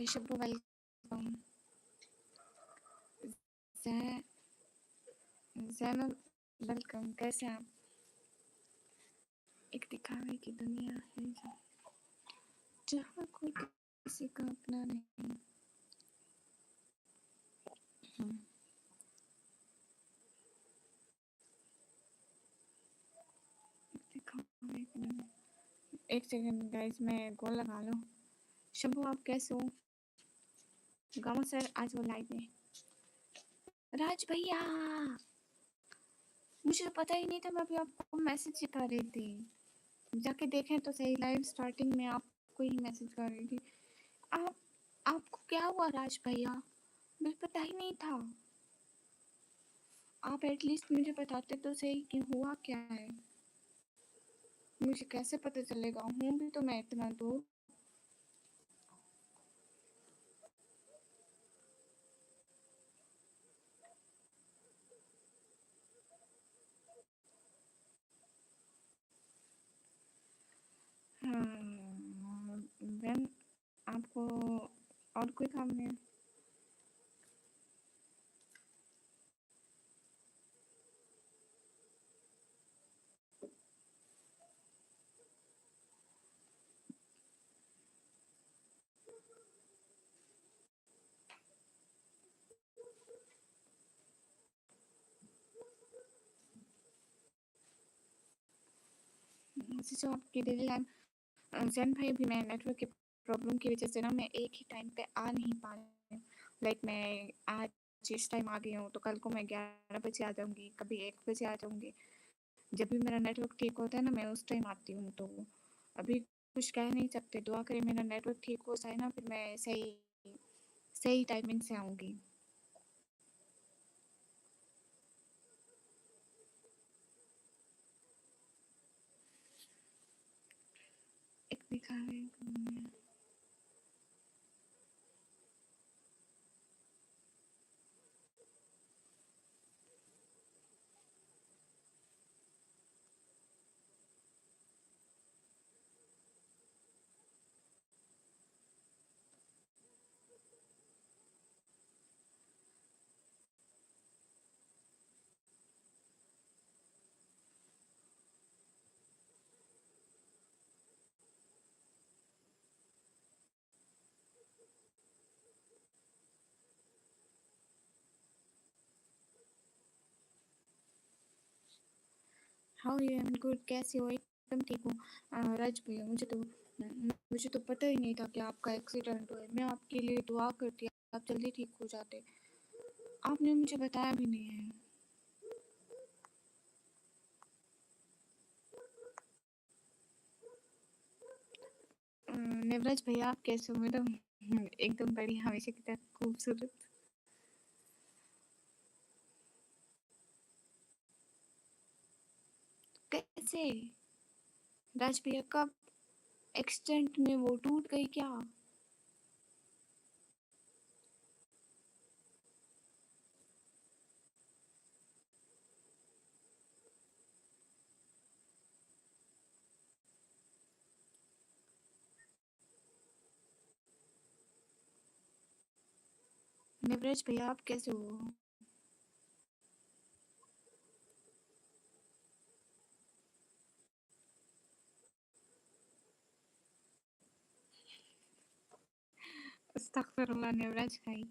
Shabbu welcome. Zainab welcome. कैसे हैं आप? एक दिखावे की दुनिया है जहाँ कोई किसी का अपना नहीं। दिखावे की दुनिया। एक सेकंड गाइस, मैं कॉल लगा लूँ। शब्बू आप कैसे हो? गामा सर आज वो लाइव में। राज भैया, मुझे तो पता ही नहीं था, मैं अभी आपको मैसेज कर रही थी। जाके देखें तो सही, लाइव स्टार्टिंग में आपको ही मैसेज कर रही थी। आप आपको क्या हुआ राज भैया? मुझे पता ही नहीं था। आप एटलीस्ट मुझे बताते तो सही कि हुआ क्या है। मुझे कैसे पता चलेगा? हूँ भी तो मैं इतना दूर। हाँ मैम, आपको और कोई काम नहीं है? जो आपकी डेली लाइफ जैन भाई, भी मैं नेटवर्क की प्रॉब्लम की वजह से ना मैं एक ही टाइम पे आ नहीं पा रही हूँ। लाइक मैं आज इस टाइम आ गई हूँ तो कल को मैं 11 बजे आ जाऊँगी, कभी 1 बजे आ जाऊँगी। जब भी मेरा नेटवर्क ठीक होता है ना, मैं उस टाइम आती हूँ। तो अभी कुछ कह नहीं सकते, दुआ करें मेरा नेटवर्क ठीक हो जाए ना, फिर मैं सही सही टाइमिंग से आऊँगी। एक दिखावे हाउ यू एम गुड। कैसे हो? एकदम ठीक हूँ। राज भैया, मुझे तो पता ही नहीं था कि आपका एक्सीडेंट हुआ है। मैं आपके लिए दुआ करती, आप जल्दी ठीक हो जाते। आपने मुझे बताया भी नहीं है। नेवराज भैया आप कैसे हो? मैडम एकदम बढ़िया, हमेशा की तरह खूबसूरत। कैसे? राज भैया कब? एक्सीडेंट में वो टूट गई क्या? नेवराज भैया आप कैसे हो? अस्तगफिरुल्लाह नेवराज भाई।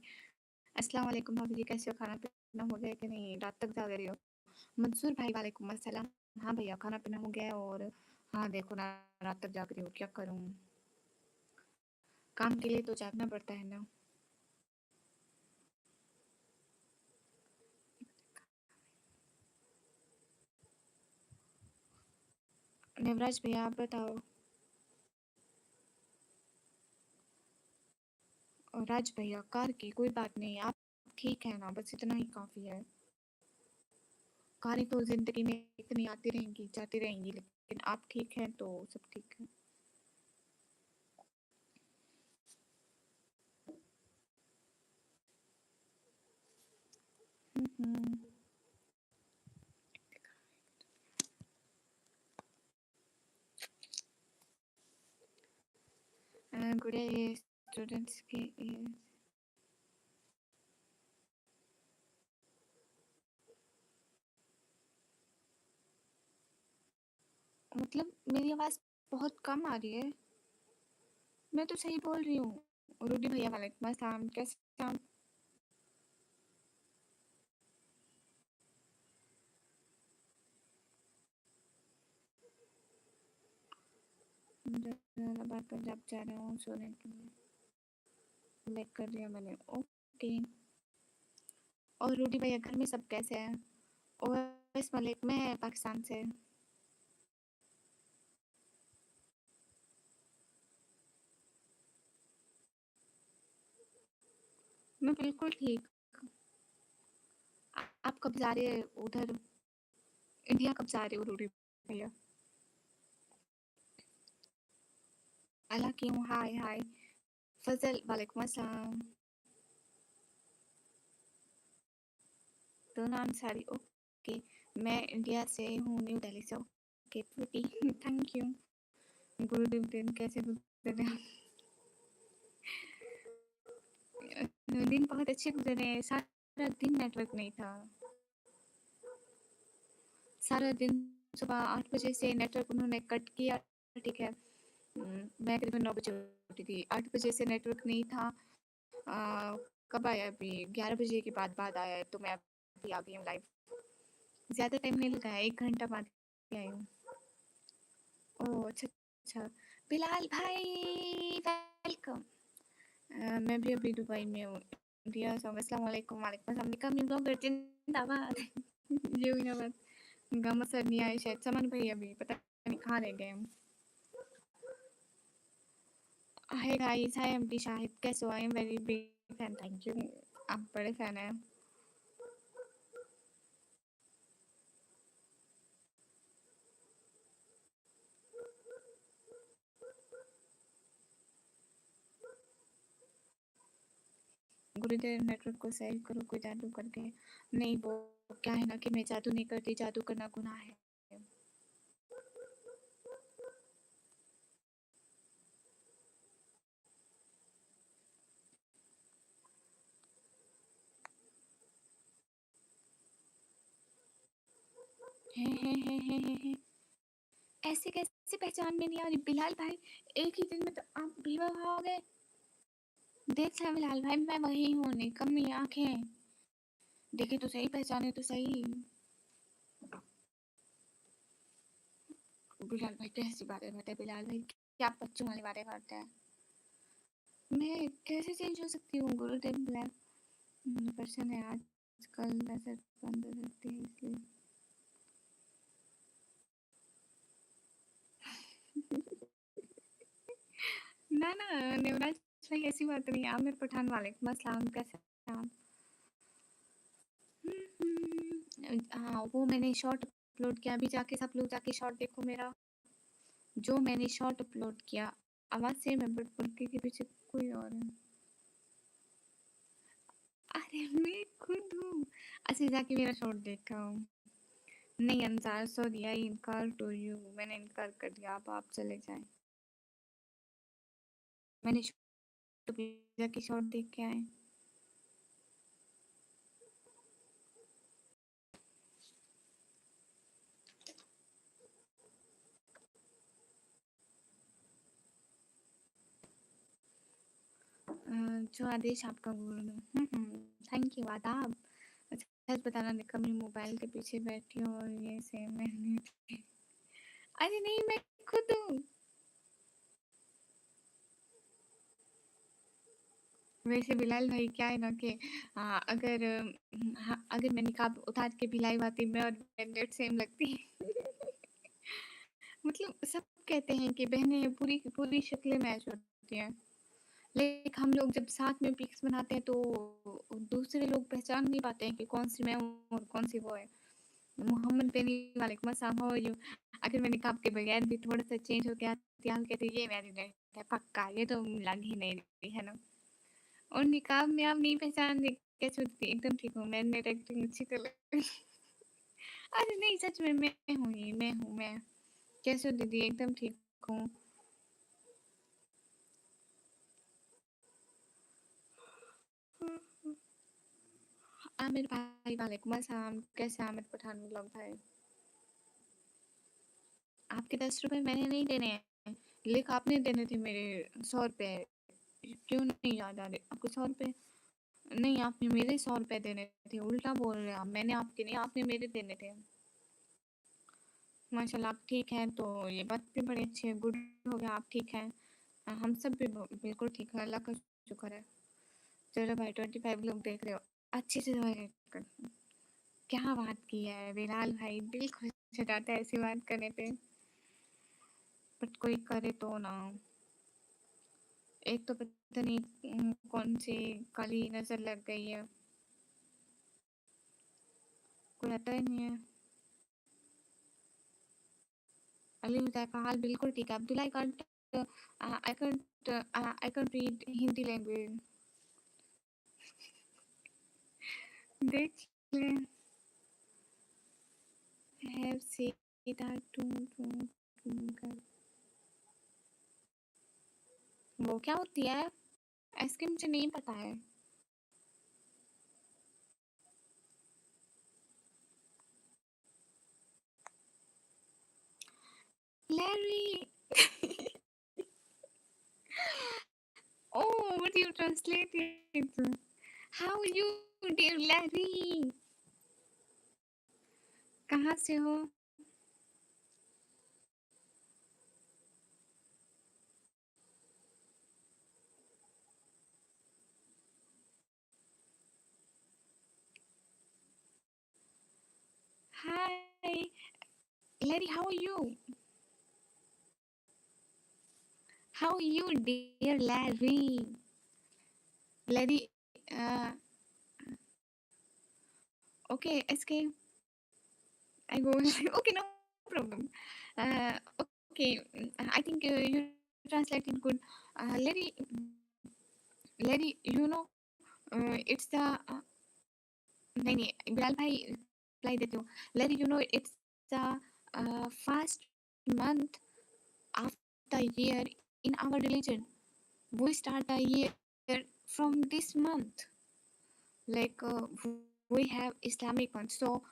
अस्सलाम वालेकुम भाभी जी, कैसे हो? खाना पीना हो गया कि नहीं? रात तक जाग रही हो? मंसूर भाई वालेकुम अस्सलाम। हाँ भैया, खाना पीना हो गया। और हाँ देखो ना, रात तक जाग रही हूँ, क्या करूँ? काम के लिए तो जागना पड़ता है ना। नेवराज भैया आप बताओ। और राज भैया कार की कोई बात नहीं, आप ठीक है ना, बस इतना ही काफ़ी है। कारें तो जिंदगी में इतनी आती रहेंगी जाती रहेंगी, लेकिन आप ठीक हैं तो सब ठीक है। हम्म। गुड़िया ये स्टूडेंट्स के मतलब मेरी आवाज़ बहुत कम आ रही है। मैं तो सही बोल रही हूँ। रूडी भैया वालेकुम अस्सलाम, कैसे हैं आप? जलालाबाद पंजाब जा रहा हूँ सोने के लिए। लाइक कर दिया मैंने, ओके। और रूडी भैया घर में सब कैसे हैं? ओवैस मलिक, मैं पाकिस्तान से। मैं बिल्कुल ठीक। आप कब जा रहे हैं उधर? इंडिया कब जा रहे हो रूडी भैया? अल्लाह की हूँ, हाय हाय। फजल वालेकुम अस्सलाम। दोनों अंसारी, ओके। मैं इंडिया से हूँ, न्यू दिल्ली से, ओके प्रीति। Thank you. गुरुदेव दिन कैसे गुजरे दिन बहुत अच्छे गुजरे। सारा दिन नेटवर्क नहीं था। सारा दिन सुबह 8 बजे से नेटवर्क उन्होंने कट किया, ठीक है। मैं करीबन 9 बजे उठी थी, 8 बजे से नेटवर्क नहीं था। कब आया? अभी 11 बजे के बाद आया है, तो मैं अभी आ गई हूँ लाइव। ज़्यादा टाइम नहीं लगा है, 1 घंटा बाद ही आई हूँ। ओह अच्छा अच्छा। बिलाल भाई वेलकम। मैं भी अभी दुबई में हूँ। इंडिया से। अस्सलाम वालेकुम। वालेकुम अस्सलाम। निका मी ब्लॉगर जिंदाबाद। ये हुई ना बात। गम असर नहीं आए शायद। समन भाई अभी पता नहीं कहाँ रह गए हम। हाय गाइस, हाय एमडी शाहिद, कैसे हो? I am very big fan, thank you. आप बड़े फैन हैं। गुरुदेव नेटवर्क को सही करो कोई जादू करके। नहीं, वो क्या है ना कि मैं जादू नहीं करती, जादू करना गुनाह है। है। ऐसे कैसे पहचान में नहीं आ रही बिलाल भाई? एक ही दिन में तो आप बेवफा हो गए। देख ले बिलाल भाई, मैं वही हूँ, निकम मेरी आंखें देखे तो सही, पहचाने तो सही। बिलाल भाई कैसी बातें करते हैं बिलाल भाई? क्या बच्चों वाली बातें करते हैं? मैं कैसे चेंज हो सकती हूँ? गुरुदेव ब्लैक पर्सन है आजकल, वैसे बंद रहती है इसलिए। ना ना, नेवराज भाई ऐसी बात नहीं है। आमिर पठान वालेकुम अस्सलाम, कैसे हैं आप? हाँ, वो मैंने शॉर्ट अपलोड किया, अभी जाके सब लोग जाके शॉर्ट देखो मेरा, जो मैंने शॉर्ट अपलोड किया। आवाज से मैं बट पंखे के पीछे कोई और है। अरे मैं खुद हूँ। अच्छा, जाके मेरा शॉर्ट देखा हूँ। नहीं अंसार, सॉरी आई इनकार टू यू, मैंने इनकार कर दिया, आप चले जाएं। मैंने जाके शॉर्ट देख के आए। जो आदेश आपका गुरु। थैंक यू आदाब। अच्छा सच बताना, निकम मैं मोबाइल के पीछे बैठी हूँ और ये सेम मैंने। अरे नहीं, मैं खुद हूँ। वैसे बिलाल भाई क्या है ना कि अगर हाँ, अगर मैं निकाब उतार के भी लाइव आती, मैं और नेट सेम लगती। मतलब सब कहते हैं कि बहनें पूरी पूरी शक्लें मैच होती हैं। लाइक हम लोग जब साथ में पिक्स बनाते हैं तो दूसरे लोग पहचान नहीं पाते हैं कि कौन सी मैं हूँ और कौन सी वो है। मोहम्मद बेनी वालेकुम अस्सलाम, हाउ आर यू? अगर मैं निकाब के बगैर भी थोड़ा सा चेंज हो गया कहते ये मेरी नेट है पक्का, ये तो लग ही नहीं रही है ना। और निकाब में आप नहीं पहचान रहे, कैसे होती? एकदम ठीक हूँ मैं, नेट एक्टिंग अच्छी कर ले। अरे नहीं सच में मैं हूँ, ये मैं हूँ मैं। कैसे हो दीदी? एकदम ठीक हूँ। आमिर भाई वालेकुम अस्सलाम, कैसे हैं आमिर पठान व्लॉग भाई? आपके 10 रुपए मैंने नहीं देने हैं, लिख आपने देने थे मेरे 100 रुपए। क्यों नहीं याद आ रहे आपको 100 रुपए? नहीं, आपने मेरे 100 रुपए देने थे, उल्टा बोल रहे हैं आप। मैंने आपके नहीं, आपने मेरे देने थे। माशाल्लाह आप ठीक हैं, तो ये बात भी बड़ी अच्छी है, गुड हो गया आप ठीक हैं। हम सब भी बिल्कुल ठीक है, अल्लाह का शुक्र है। चलो भाई 25 लोग देख रहे हो, अच्छे से कर। क्या बात की है बिलाल भाई, दिल खुश हो जाता है ऐसी बात करने पे। बट कोई करे तो ना। एक तो पता नहीं कौन सी काली नजर लग गई है, कोई आता ही नहीं है। अली मुताह का हाल बिल्कुल ठीक है। Abdullah I can't read Hindi language. देख ले have said that कर। वो क्या होती है? आइसक्रीम मुझे नहीं पता है। Larry. Oh, what you translated? How you, dear Larry? कहाँ से हो? Hi, Larry. How are you? How are you, dear Larry? Larry. Uh, okay, SK. I go. Okay, no problem. Uh, okay, I think you translated good. Larry, Larry, you know, it's the नहीं नहीं बिलाल भाई reply देती हूँ। Let you know it's the first month of the year in our religion. We start the year from this month. Like we have Islamic month. So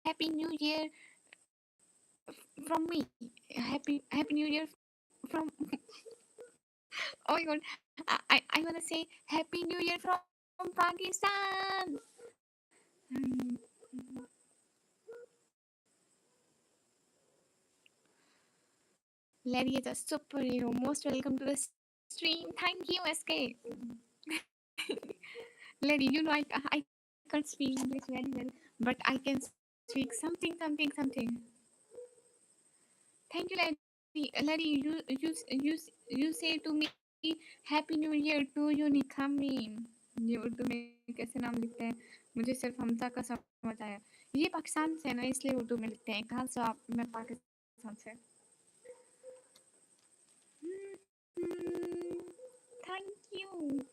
happy New Year from me. Happy New Year from. Oh my God, I wanna say Happy New Year from Pakistan. Hmm. Larry is a superhero. Most welcome to the stream. Thank you, SK. Larry, you know I can't speak English very well, but I can speak something. Thank you, Larry. Larry, you say to me Happy New Year to you, निखामी। ये उर्दू में कैसे नाम लिखते हैं मुझे सिर्फ हमजा का समझ आया। ये पाकिस्तान से है ना, इसलिए उर्दू में लिखते हैं। कहाँ से आप? मैं पाकिस्तान से। Thank you.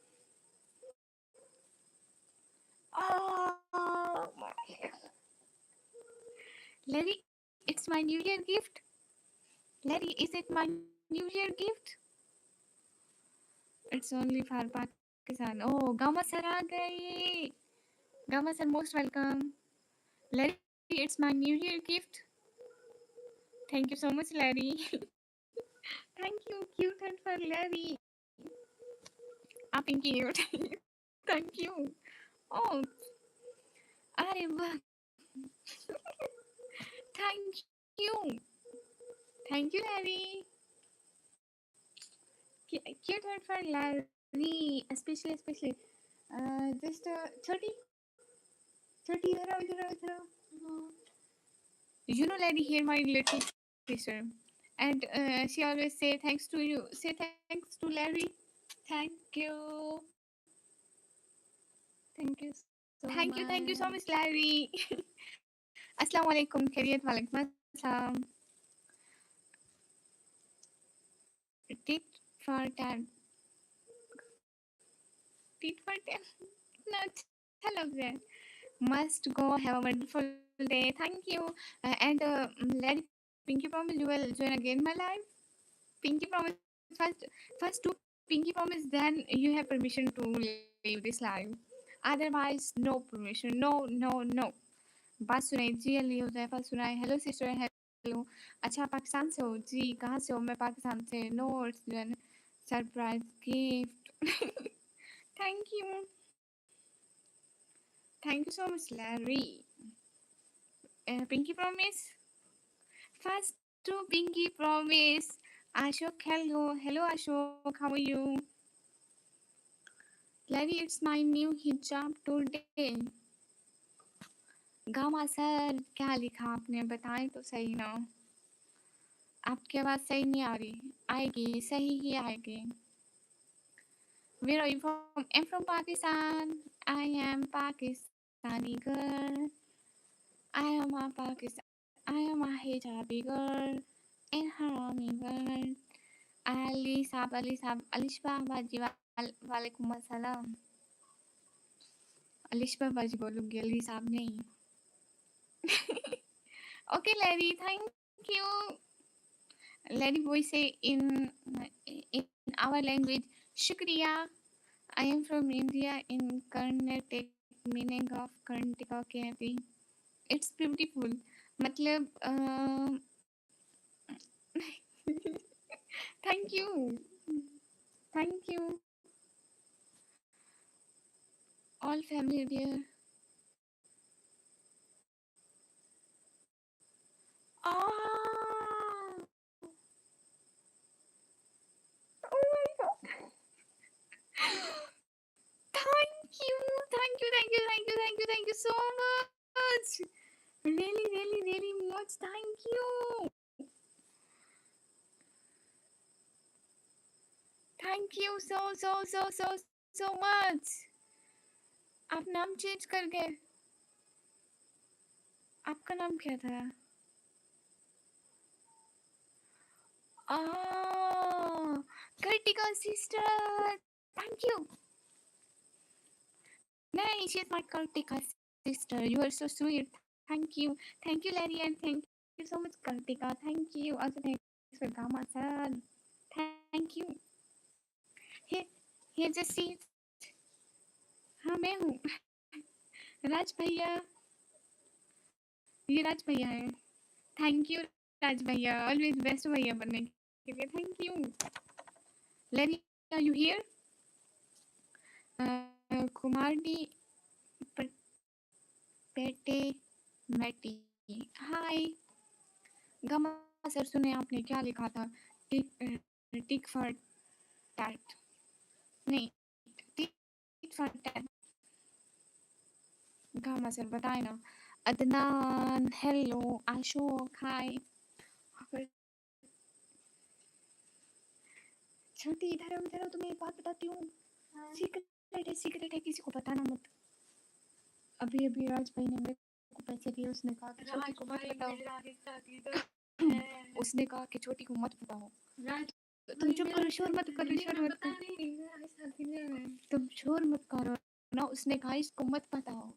Oh, Larry, it's my New Year gift. Larry, is it my New Year gift? It's only for Pakistan. Oh, Gama sir aa gaye. Gama sir, most welcome. Larry, it's my New Year gift. Thank you so much, Larry. Thank you, cute and for Larry. Up in cute. Thank you. Oh, अरे वाह. Thank you. Thank you, Larry. Cute heart for Larry, especially. Just 30, 30 इधर आओ. You know, Larry, here my little sister, and she always say thanks to you. Say thanks to Larry. Thank you. Thank you so Thank you so much, Larry. अस्सलाम वालेकुम, खैरियत वालेकुम अस्सलाम. Tit for tat. Tit for tat. No, hello there. Must go. Have a wonderful day. Thank you. And Larry, Pinky promise you will join again my life. Pinky promise first do Pinky promise, then you have permission to leave this live. Otherwise no permission, no no no. बात सुनाई जी, अली हुजैफा सुनाए। Hello sister, hello. अच्छा पाकिस्तान से हो जी? कहाँ से हो? मैं पाकिस्तान से। No surprise gift. Thank you, thank you so much Larry. Pinky promise, fast to Pinky Promise. Ashok, hello. Hello, Ashok. How are you? Larry, it's my new hijab today. Gamma sir, क्या लिखा आपने? बताएं तो सही ना। आपकी आवाज़ सही नहीं आ रही। आएगी, सही ही आएगी। Where are you from? I'm from Pakistan. I am Pakistani girl. I am a Pakistan. I am a hijabi girl in harami world. Ali Saab, Alishba Baji, वालेकुम अस्सलाम। अलिशबा बाजी बोलूँगी, अली साहब नहीं। Okay, Larry, thank you. Larry boy say in our language, Shukriya. I am from India in Karnataka, meaning of Karnataka कहती। It's beautiful. मतलब thank you, thank you. All family dear. Ah, oh my god. Thank you, thank you, thank you, thank you, thank you, thank you so much. Really, really, really much. Thank you. Thank you so much. आप नाम change कर गए। आपका नाम क्या था? Kritika sister. Thank you. Nay, she's my Kritika sister. You are so sweet. Thank you. Thank you, Larry, and thank you so much, Kritika. Thank you. Also, thanks for Gama sir. Thank you. Here just see. हाँ मैं हूँ। राज भैया, ये राज भैया है। Thank you राज भैया, always best भैया बनने के लिए। Thank you. Larry, are you here? Kumar D पेटे मैटी, हाय। गमा सर सुने आपने क्या लिखा था? टिक फॉर टैट, नहीं, टिक फॉर टैट। गमा सर बताए ना। अदनान हेलो, अशोक हाय। छोटी इधर आओ, तुम्हें एक बात बताती हूँ। सीक्रेट है, किसी को बताना मत। अभी अभी राज भाई ने मेरे को पैसे दिए, उसने कहा कि छोटी को मत बताओ। उसने कहा कि छोटी को मत बताओ। तुम चुप करो, शोर मत करो, तुम शोर मत करो ना। उसने कहा इसको मत बताओ।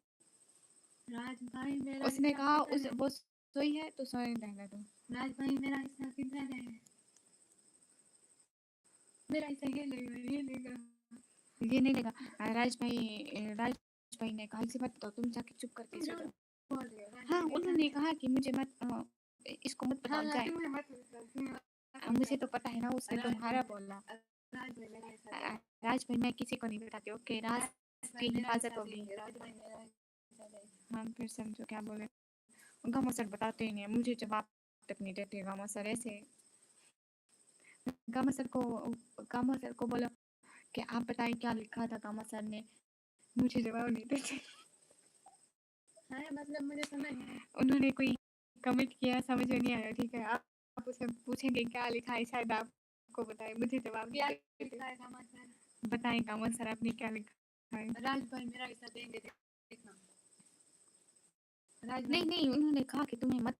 राज भाई मेरा, उसने कहा उस वो सोई है तो सोए रहने दो। राज भाई मेरा हिस्सा किधर है? मेरा हिस्सा ये लेगा, ये नहीं लेगा। राज भाई ने कहा इसे मत बताओ, तुम जाके चुप करके सो जाओ। हाँ, उन्होंने कहा कि मुझे मत इसको मत बताओ जाए। मुझे तो पता है ना, उसने तुम्हारा बोला। राज भाई मैं किसी को नहीं बताती। ओके, राज की हिफाजत होगी। हाँ फिर समझो क्या बोले। गामा सर बताते ही नहीं है, मुझे जवाब तक नहीं देते गामा सर। ऐसे गामा सर को बोलो कि आप बताएं क्या लिखा था। गामा सर ने मुझे जवाब नहीं देते। मतलब मुझे समझ नहीं, उन्होंने कोई कमेंट किया, समझ में नहीं आया। ठीक है, आप उससे पूछेंगे क्या लिखा है, शायद आपको बताए। मुझे जवाब क्या लिखा है गामा सर? बताएं गामा सर आपने क्या लिखा है? राज भाई मेरा हिस्सा देंगे, देखना। नहीं, उन्होंने कहा कि तुम्हें मत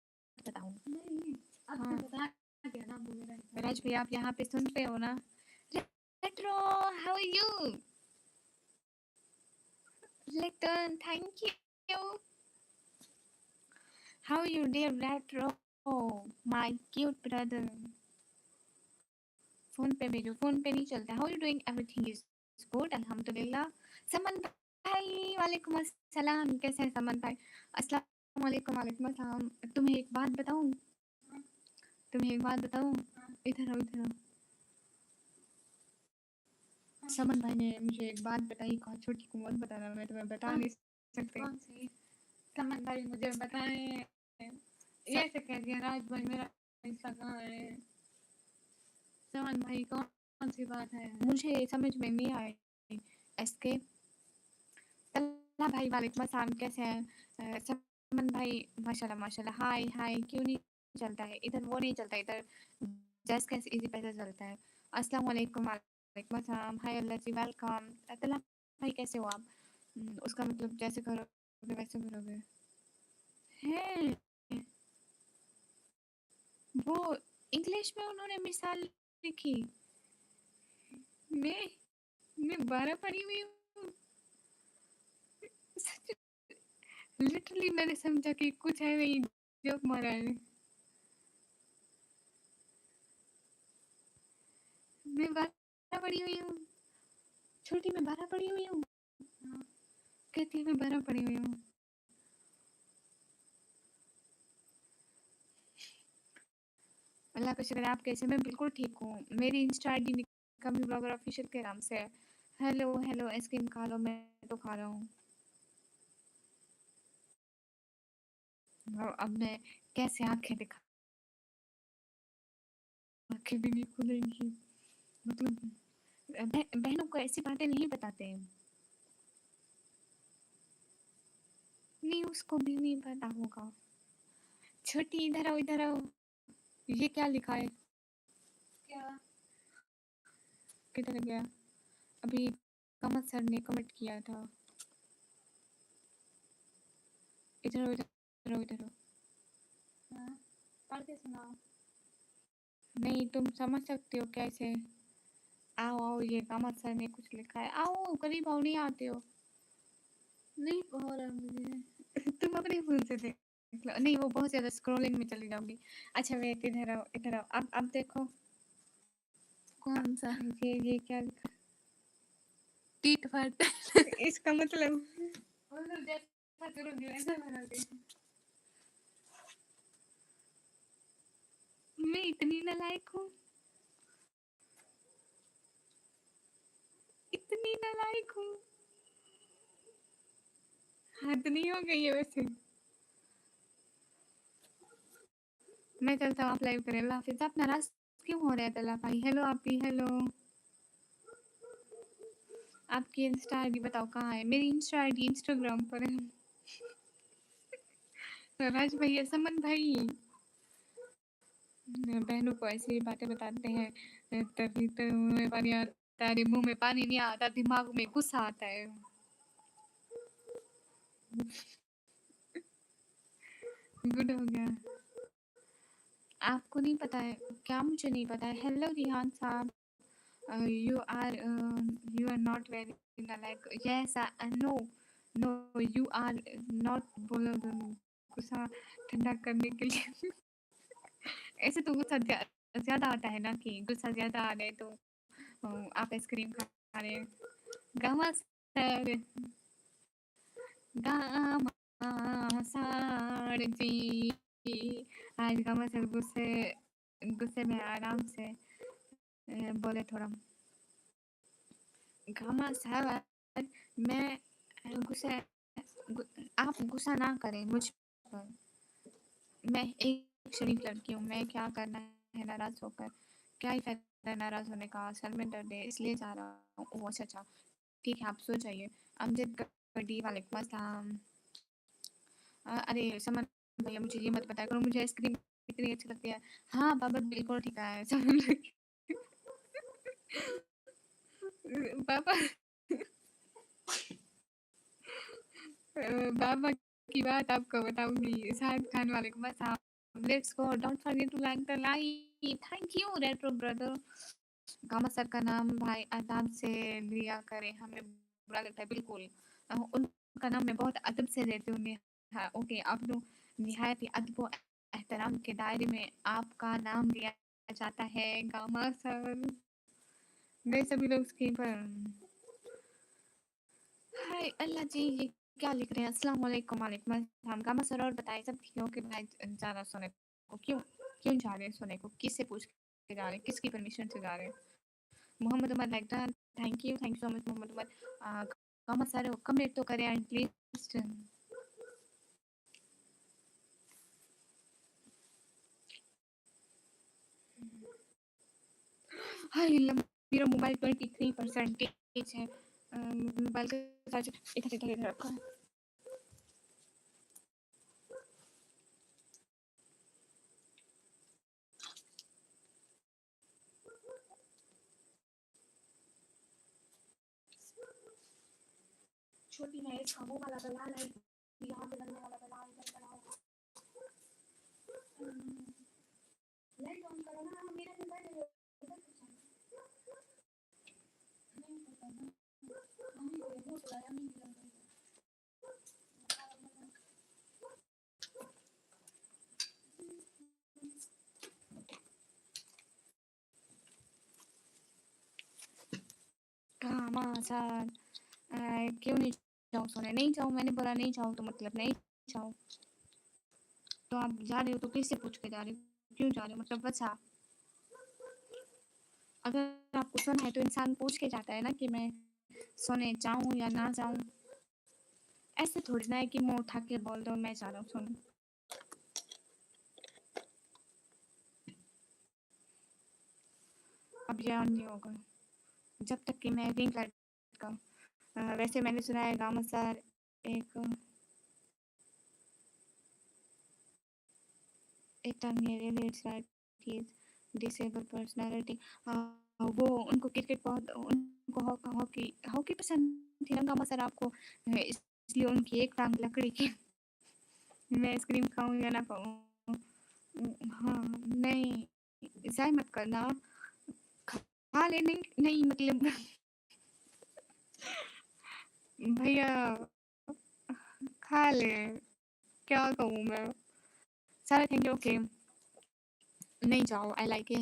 बताऊं। नहीं, हाँ बता क्या ना बोले। राज भाई आप यहाँ पे सुन रहे हो ना? Retro, how are you? Lecton, thank you. How are you, dear Retro? My cute brother. Phone पे भेजो, फोन पे नहीं चलता। How are you doing? Everything is good, अल्हम्दुलिल्लाह। समन भाई वालेकुम अस्सलाम, कैसे हैं समन भाई? अस्सलाम वालेकुम, वालेकुम अस्सलाम। तुम्हें एक बात बताऊँ? इधर आओ, इधर आओ। समन भाई ने मुझे एक बात बताई, कहा छोटी को मत बताना, मैं तुम्हें बता नहीं सकती। कौन सी? समन भाई मुझे बताएं। ये ऐसे कह दिया राज भाई मेरा पैसा कहाँ है? समन भाई कौन सी बात है? मुझे समझ में नहीं आई। एसके तल्ला भाई वालेकुम अस्सलाम, कैसे हैं? समन भाई माशाल्लाह माशाल्लाह, हाय हाय, क्यों नहीं चलता है इधर? वो नहीं चलता इधर, जस्ट कैसे इजी पैसा चलता है। अस्सलाम वालेकुम, वालेकुम अस्सलाम, हाय अल्लाह जी, वेलकम। तल्ला भाई कैसे हो आप? उसका मतलब जैसे करोगे वैसे करोगे। हैं वो इंग्लिश में उन्होंने मिसाल लिखी। मैं मैं 12 पढ़ी हुई हूँ। लिटरली मैंने समझा कि कुछ है वही जोक मारा है। मैं 12 पढ़ी हुई हूँ। छोटी मैं 12 पढ़ी हुई हूँ। कहती है मैं 12 पढ़ी हुई हूँ। अल्लाह का शुक्र है, आप कैसे? मैं बिल्कुल ठीक हूँ। मेरी इंस्टा आईडी निकमी ब्लॉगर ऑफिशियल के नाम से है। हेलो हेलो, आइसक्रीम खा लो, मैं तो खा रहा हूँ। और अब मैं कैसे आंखें दिखा, आंखें भी नहीं खुलेंगी। मतलब बहनों को ऐसी बातें नहीं बताते हैं। नहीं, उसको भी नहीं पता होगा। छोटी इधर आओ, इधर आओ। ये क्या लिखा है? क्या? किधर गया? अभी कमल सर ने कमेंट किया था। इधर आओ, इधर आओ, इधर आओ। हाँ, पढ़ के सुनाओ। नहीं, तुम समझ सकते हो कैसे? आओ आओ, ये कमल सर ने कुछ लिखा है। आओ करीब आओ, नहीं आते हो? नहीं हो रहा मुझे। तुम अपने फोन से देख लो। नहीं, वो बहुत ज्यादा स्क्रॉलिंग में चली जाऊंगी। अच्छा वेट, इधर आओ, इधर आओ। अब देखो। कौन सा? ये क्या लिखा? टीट फट। इसका मतलब मतलब जैसा करोगे वैसा भरोगे। मैं इतनी नालायक हूँ, इतनी नालायक हूँ। हद नहीं हो गई है वैसे। मैं चलता हूँ, आप लाइव करें। अल्लाह हाफिज। आप नाराज क्यों हो रहे हैं तला भाई? हेलो आप भी, हेलो। आपकी इंस्टा आईडी बताओ कहाँ है? मेरी इंस्टा आईडी इंस्टाग्राम पर है। राज भैया, समन भाई बहनों को ऐसी बातें बताते हैं तभी तो मुंह में पानी आता है। मुंह में पानी नहीं आता, दिमाग में गुस्सा आता है। गुड हो गया। आपको नहीं पता है क्या? मुझे नहीं पता है। हेलो रिहान साहब, you are you are not very like, yes no no you are not, बोलो गुस्सा ठंडा करने के लिए। ऐसे तो गुस्सा ज्यादा आता है ना, कि गुस्सा ज्यादा आ रहा है तो आप आइसक्रीम खा रहे हैं। गामा सर, गामा सर जी, आज गामा सर गुस्से गुस्से में आराम से बोले थोड़ा। गामा सर, मैं गुस्से आप गुस्सा ना करें मुझ पर। मैं एक शरीफ लड़की हूँ, मैं क्या करना है नाराज होकर? क्या ही फायदा नाराज होने का? सर में दर्द है इसलिए जा रहा हूँ। ओह अच्छा अच्छा, ठीक है, आप सो जाइए। अमजद गड्डी वालेकुम अस्सलाम। अरे समन भैया, मुझे ये मत बताया करो मुझे आइसक्रीम इतनी अच्छी लगती है। हाँ बाबा बिल्कुल ठीक है समन पापा बाबा की बात आपको बताऊंगी। शाहिद खान वालेकुम अस्सलाम। Let's go, don't forget to like the like. Thank you retro brother. गामा सर का नाम भाई आदाब से लिया करें, हमें बुरा लगता है। बिल्कुल उनका नाम मैं बहुत अदब से लेती हूँ। हाँ ओके, आप लोग निहायत ही अदब व एहतराम के दायरे में आपका नाम लिया जाता है गामा सर। गए सभी लोग स्क्रीन पर। हाय अल्लाह जी, ये क्या लिख रहे हैं? अस्सलाम वालेकुम। वालेकुम अस्सलाम। गामा सर और बताइए सब ठीक हो कि मैं जा रहा सोने को? क्यों क्यों जा रहे हैं सोने को? किससे पूछ के जा रहे हैं? किसकी परमिशन से जा रहे हैं? Mohammad Umar like that. Thank you so much Mohammad Umar. गामा सर कमेंट तो करें एटलीस्ट। हाय मेरा मोबाइल 23% है। मोबाइल का चार्जर इधर इधर रखा है। छोटी है इसका वो वाला दलाल है, यहाँ पे लगने वाला दलाल लगाओ। लाइट ऑन करो ना, मेरा मोबाइल नहीं पता ना, मम्मी को वो चलाया नहीं दिया। कहाँ सर? क्यों नहीं जाऊँ सोने? नहीं जाऊँ, मैंने बोला नहीं जाऊँ तो मतलब नहीं जाऊँ। तो आप जा रहे हो तो किससे पूछ के जा रहे हो? क्यों जा रहे हो? मतलब बचा अगर आपको सोना है तो इंसान पूछ के जाता है ना कि मैं सोने जाऊँ या ना जाऊँ। ऐसे थोड़ी ना है कि मुँह उठा के बोल दो मैं जा रहा हूँ सोने। अब ये ऑन नहीं होगा जब तक कि मैं रिंग लाइट का। वैसे मैंने सुना है गामा सर एक एक time really it's like he is disable personality. वो उनको क्रिकेट बहुत उनको हॉकी हॉकी पसंद थी ना गामा सर आपको, इसलिए उनकी एक टांग लकड़ी की। मैं आइसक्रीम खाऊं या ना खाऊं? हाँ नहीं ज़ाय मत करना। खा ले नहीं नहीं मतलब भैया खा ले। क्या कहूँ मैं? सारा थैंक यू ओके। नहीं जाओ I like a.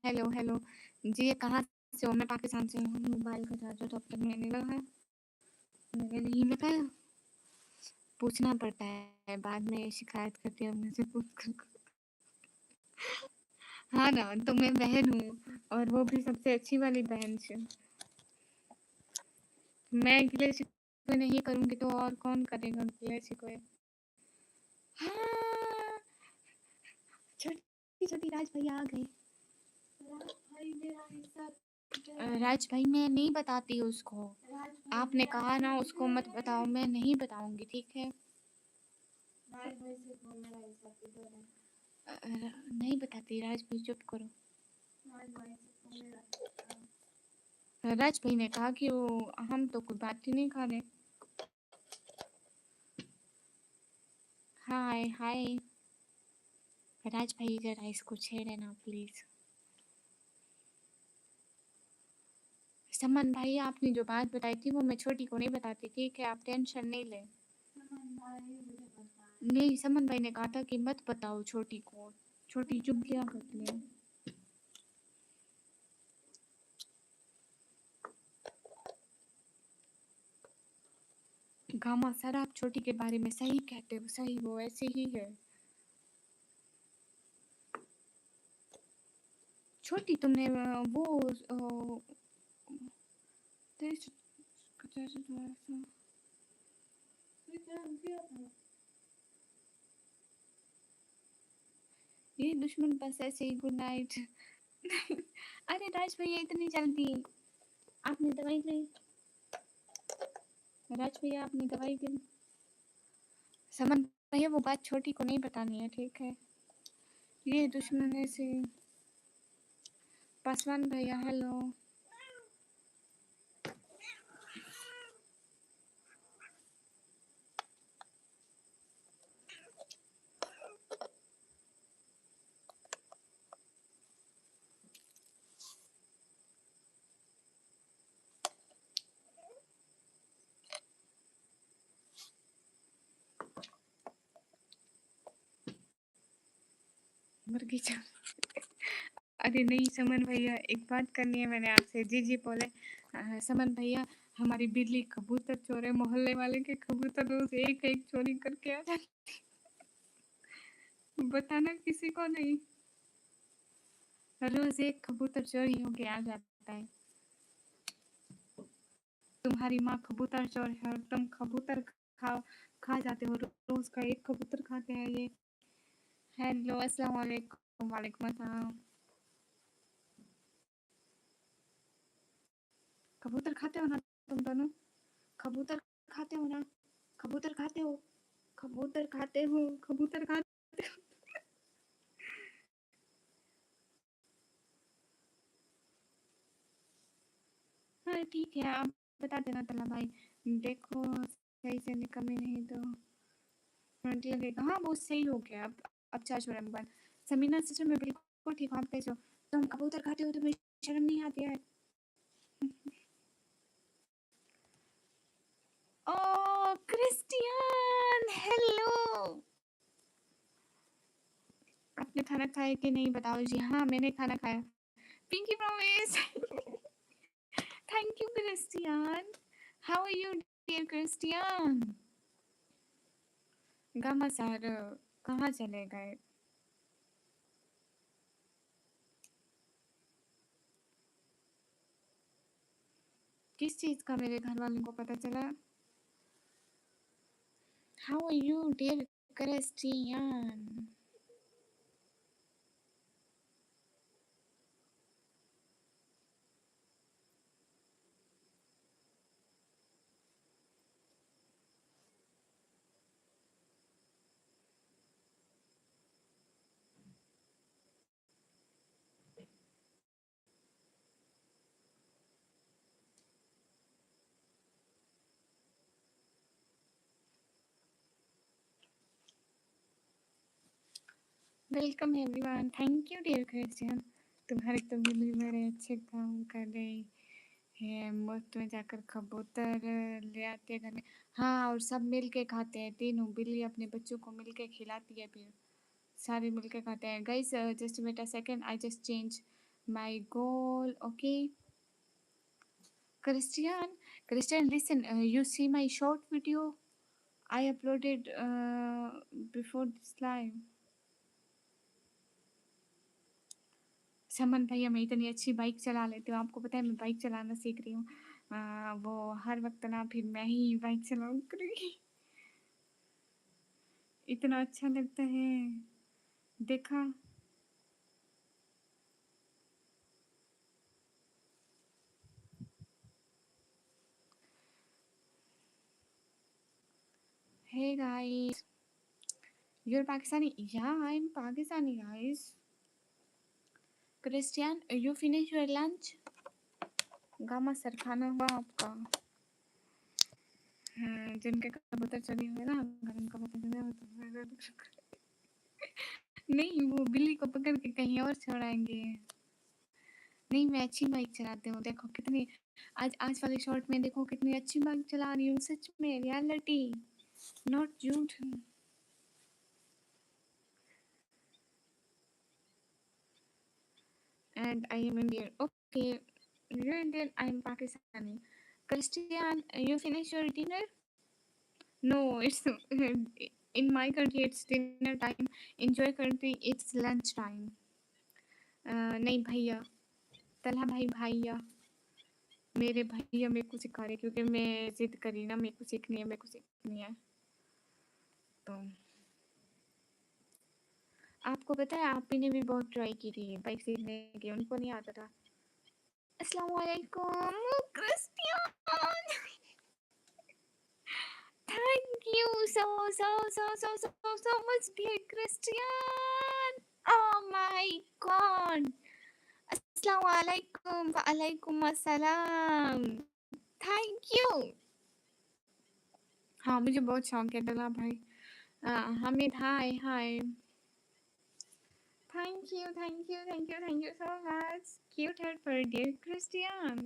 Hello hello जी, ये कहाँ से हो? मैं पाकिस्तान से हूँ। मोबाइल का चार्जर तो अब तक मैंने लगाया, मैंने नहीं लगाया। पूछना पड़ता है, बाद में शिकायत करती हूँ मुझसे पूछ कर। हाँ ना, तो मैं बहन हूँ और वो भी सबसे अच्छी वाली बहन से। मैं गिले शिकवे नहीं करूँगी तो और कौन करेगा गिले शिकवे? हाँ, छोटी छोटी राज भैया आ गए। राज भाई मेरा हिस्सा राज भाई मैं नहीं बताती उसको। आपने कहा ना उसको मत बताओ, मैं नहीं बताऊंगी ठीक है। राज भाई से बोल मेरा हिस्सा किधर है? नहीं बताती राज भाई, चुप करो। राज भाई से बोल मेरा राज भाई ने कहा कि वो हम तो कोई बात ही नहीं कर रहे। हाय हाय राज भाई जरा इसको छेड़े ना प्लीज। समन भाई आपने जो बात बताई थी वो मैं छोटी को नहीं बताती ठीक है, आप टेंशन नहीं लें। नहीं समन भाई ने कहा था कि मत बताओ छोटी को, छोटी चुप किया करती है। गामा सर आप छोटी के बारे में सही कहते हो, सही वो ऐसे ही है। छोटी तुमने वो तेज ये दुश्मन बस ऐसे ही गुड नाइट। अरे राज भैया इतनी जल्दी आपने दवाई ली? राज भैया आपने दवाई ली? समन भैया वो बात छोटी को नहीं बतानी है ठीक है। ये दुश्मन ऐसे। पासवान भैया हेलो। मर गई जा। अरे नहीं समन भैया एक बात करनी है मैंने आपसे। जी जी बोले। समन भैया हमारी बिल्ली कबूतर चोर है, मोहल्ले वाले के कबूतर रोज एक एक चोरी करके आ जाते, बताना किसी को नहीं, रोज एक कबूतर चोरी होके आ जाता है। तुम्हारी माँ कबूतर चोर है और तुम कबूतर खा जाते हो, रोज का एक कबूतर खाते हैं ये। हेलो, अस्सलाम वालेकुम। वालेकुम अस्सलाम। कबूतर खाते हो ना तुम दोनों? कबूतर खाते हो ना? कबूतर खाते हो? कबूतर खाते हो? कबूतर खाते हो? हाँ ठीक है, आप बता देना तला भाई, देखो सही से निकली नहीं तो फ्रंट लगेगा। हाँ वो सही हो गया, अब चार्ज हो रहा है मोबाइल। समीना सिस्टर में बिल्कुल ठीक हो, आप कैसे हो? तुम कबूतर खाते हो, तुम्हें शर्म नहीं आती है? ओ क्रिस्टियन, हेलो। आपने खाना खाया कि नहीं बताओ जी? हाँ मैंने खाना खाया। Pinky promise. Thank you Christian. How are you dear Christian? गामा सर कहाँ चले गए? किस चीज़ का मेरे घर वालों को पता चला? How are you dear Christian? Welcome everyone, thank you dear Christian. तुम्हारी तो बिल्ली मेरे अच्छे काम कर रही है, मुफ्त में जाकर कबूतर ले आती है घर में। हाँ और सब मिल के खाते हैं, तीनों बिल्ली अपने बच्चों को मिल के खिलाती है, फिर सारे मिल के खाते हैं। Guys just wait a second, I just change my goal. Okay Christian, Christian listen, you see my short video I uploaded before this live? समन भैया मैं इतनी अच्छी बाइक चला लेती हूँ, आपको पता है मैं बाइक चलाना सीख रही हूँ। वो हर वक्त ना फिर मैं ही बाइक चलाऊँ करूँगी, इतना अच्छा लगता है। देखा? Hey guys, you're Pakistani? Yeah, I'm Pakistani guys. Christian, you finish your lunch? Gamma sir खाना हुआ आपका? हाँ, जिनके कबूतर चोरी हुए ना, अगर उनका पता चला तो नहीं वो बिल्ली को पकड़ के कहीं और छोड़ाएंगे। नहीं मैं अच्छी बाइक चलाती हूँ, देखो कितनी आज आज वाले शॉट में देखो कितनी अच्छी बाइक चला रही हूँ, सच में, रियलिटी नॉट झूठ। And I am Indian. Okay, you're Indian, I am Pakistani. Christian, you finish your dinner? No, it's in my country it's dinner time. In your country it's lunch time. नहीं भैया, तलहा भाई भैया, मेरे भैया मेरे को सिखा रहे क्योंकि मैं जिद करी ना, मेरे को सीखनी है, मेरे को सीखनी है। तो आपको पता है आप ही ने भी बहुत ट्राई की थी बाइक सीखने की, उनको नहीं आता था। अस्सलाम वालेकुम Christian. Thank you so much, dear Christian. Oh my God. Assalamualaikum. Waalaikum assalam. Thank you. हाँ मुझे बहुत शौक है डला भाई। हमिद हाय हाय। Thank you so much. Cute head for dear Christian.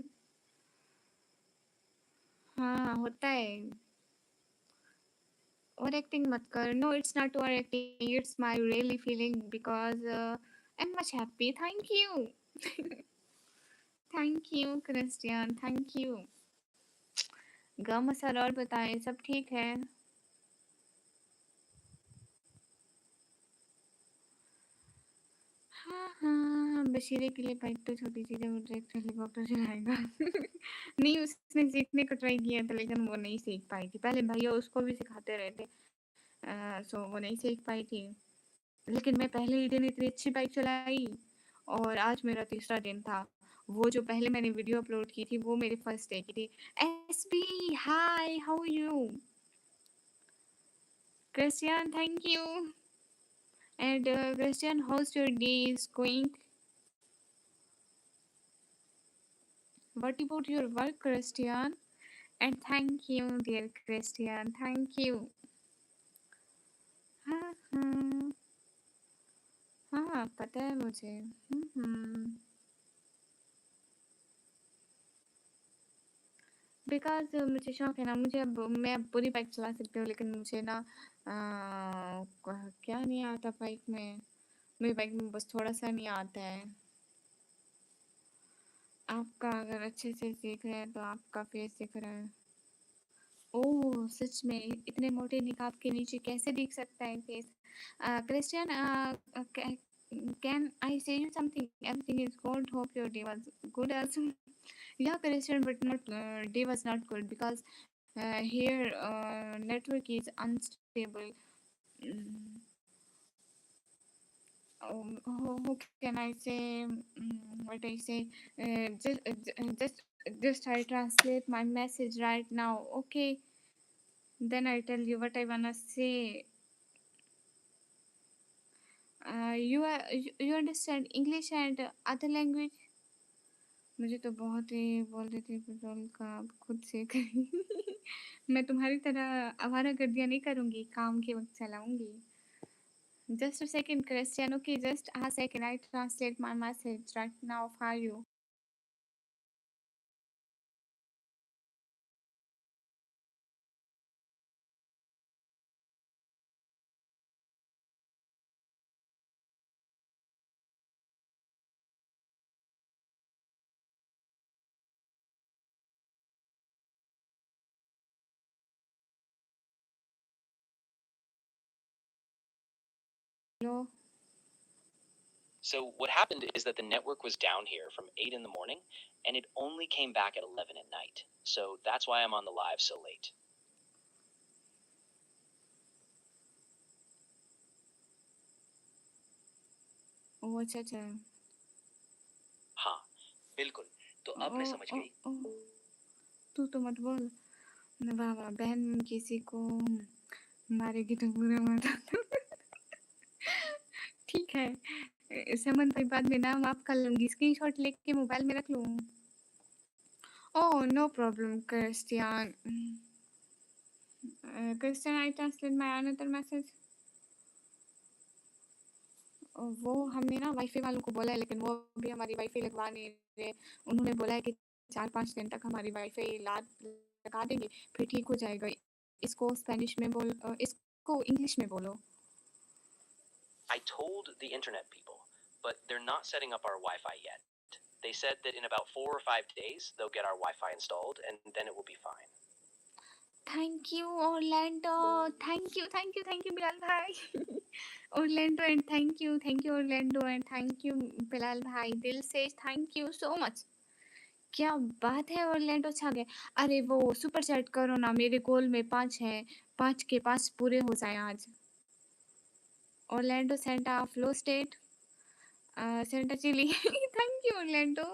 हाँ होता है। ओवर एक्टिंग मत कर। No it's not over acting, it's my really feeling because I am much happy. Thank you. Thank you Christian, thank you. गम sir और बताएं, सब ठीक है? हाँ हाँ, बशीरे के लिए बाइक तो छोटी चीज़ है, वो डायरेक्ट हेलीकॉप्टर चलाएगा। नहीं, उसने सीखने को ट्राई किया था लेकिन वो नहीं सीख पाई थी। पहले भैया उसको भी सिखाते रहे थे, सो वो नहीं सीख पाई थी। लेकिन मैं पहले ही दिन इतनी अच्छी बाइक चलाई और आज मेरा तीसरा दिन था। वो जो पहले मैंने वीडियो अपलोड की थी वो मेरी फर्स्ट डे की थी। S B hi, how are you? Christian, thank you. And Christian, how's your day is going? What about your work, Christian? And thank you, dear Christian. Thank you. हाँ हाँ हाँ, पता है मुझे। बिकॉज मुझे शौक है ना, मुझे अब मैं अब पूरी बाइक चला सकती हूँ लेकिन मुझे ना क्या नहीं आता बाइक में। मेरी बाइक में बस थोड़ा सा नहीं आता है। आपका अगर अच्छे से सीख रहे हैं तो आपका फेस दिख रहा है। ओह सच में इतने मोटे निकाब के नीचे कैसे दिख सकता है face? Christian, can I say you something? Everything is good. Hope your day was good also. Yeah, Christian, but not day was not good because here network is unstable. Mm, how can I say? What I say? Just I translate my message right now. Okay, then I tell you what I wanna say. You understand English and other language? मुझे तो बहुत ही बोल रही थी petrol का, आप खुद से करिए। मैं तुम्हारी तरह आवारागर्दियाँ नहीं करूँगी, काम के वक्त चलाऊँगी। Just a second, Christian. Okay, just a second. I translate my message right now for you. Hello. So what happened is that the network was down here from 8 in the morning, and it only came back at 11 at night. So that's why I'm on the live so late. ओह अच्छा अच्छा। हाँ, बिल्कुल। तो अब मैं समझ गई। तू तो मत बोल। वाह वाह, बहन किसी को मारेगी तो बुरा मत। ठीक है, समन भाई बाद में नाम आप कर लूँगी, स्क्रीनशॉट लेके मोबाइल में रख लूँ। Oh, no problem, Christian. Christian, I translate my another message. वो हमने ना वाईफाई वालों को बोला है लेकिन वो भी हमारी वाईफाई लगवा नहीं रहे। उन्होंने बोला है कि 4-5 दिन तक हमारी वाईफाई लगा देंगे फिर ठीक हो जाएगा। इसको स्पेनिश में इसको इंग्लिश में बोलो। I told the internet people, but they're not setting up our Wi-Fi yet. They said that in about 4 or 5 days they'll get our Wi-Fi installed and then it will be fine. Thank you, Orlando. Thank you, Bilal bhai. Orlando, and thank you, Orlando, and thank you, Bilal bhai. दिल से thank you so much. क्या बात है, Orlando छा गए। अरे वो super chat करो ना, मेरे गोल में 5 हैं, 5 के 5 पूरे हो जाए आज। Orlando Santa flow state, Santa Chile. Thank you Orlando.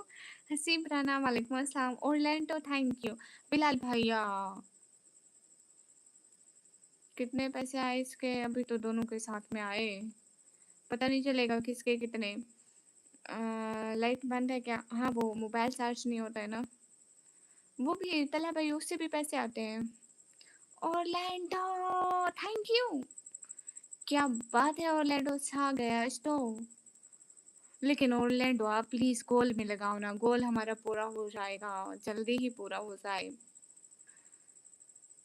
Haseeb Rana वालेकुम अस्सलाम। Orlando thank you. बिलाल भैया कितने पैसे आए इसके? अभी तो दोनों के साथ में आए, पता नहीं चलेगा किसके कितने। लाइट बंद है क्या? हाँ, वो मोबाइल चार्ज नहीं होता है ना, वो भी तला भाई, उससे भी पैसे आते हैं। Orlando thank you. क्या बात है, ऑरलैंडो छा गया आज तो। लेकिन ऑरलैंडो आप प्लीज गोल में लगाओ ना, गोल हमारा पूरा हो जाएगा, जल्दी ही पूरा हो जाए।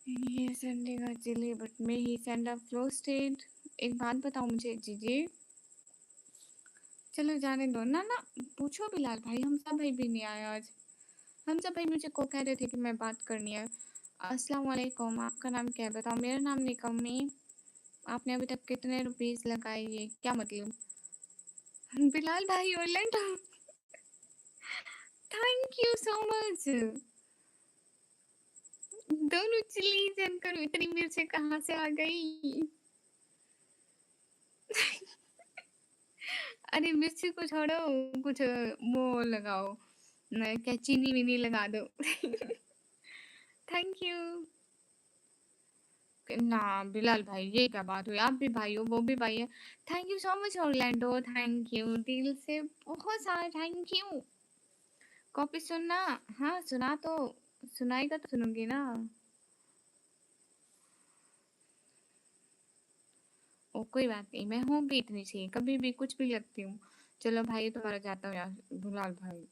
ये संडे का चिली बट में ही सेंड अ फ्लो स्टेट। एक बात बताओ मुझे जीजी। चलो जाने दो ना ना, पूछो बिलाल भाई, हमजा भाई भी नहीं आया आज। हमजा भाई मुझे को कह रहे थे कि मैं बात करनी है। अस्सलाम वालेकुम, आपका नाम क्या है बताओ? मेरा नाम निकम्मी। आपने अभी तक कितने रुपीस लगाए, ये क्या मतलब? बिलाल भाई Orlando, thank you so much. दोनों चिली सेंड करो, इतनी मिर्चें कहाँ से आ गई? अरे मिर्ची को छोड़ो, कुछ वो लगाओ, क्या चीनी विनी लगा दो। Thank you. ना बिलाल भाई, ये क्या बात हुई? आप भी भाई हो, वो भी भाई है। Thank you so much Orlando, thank you दिल से, बहुत सारा थैंक यू। कॉपी सुनना? हाँ सुना तो, सुनाएगा तो सुनूंगी ना। ओ कोई बात नहीं, मैं हूँ भी इतनी सी, कभी भी कुछ भी लगती हूँ। चलो भाई तुम्हारा जाता हूँ यार, बिलाल भाई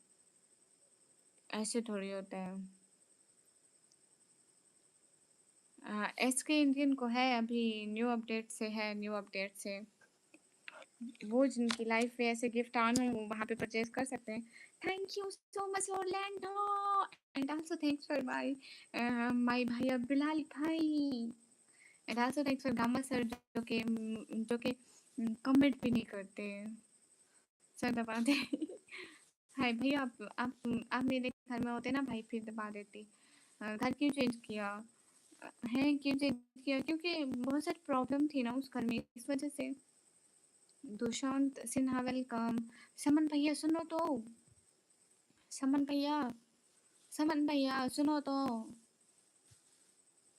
ऐसे थोड़ी होता है। एसके इंडियन को है अभी, न्यू अपडेट से है, न्यू अपडेट से वो जिनकी लाइफ में ऐसे गिफ्ट ऑन हो वहाँ पे परचेज कर सकते हैं। Thank you so much Orlando, and also thanks for my भाई बिलाल भाई, and also thanks for gamma sir जो कि कमेंट भी नहीं करते, सर दबा दे। हाय भैया, आप मेरे घर में होते ना भाई, फिर दबा देती। घर क्यों चेंज किया है? क्यों चेंज किया? क्योंकि बहुत सारी प्रॉब्लम थी ना उस घर में, इस वजह से। दुशांत सिन्हा वेलकम। समन भैया सुनो तो, समन भैया, समन भैया सुनो तो,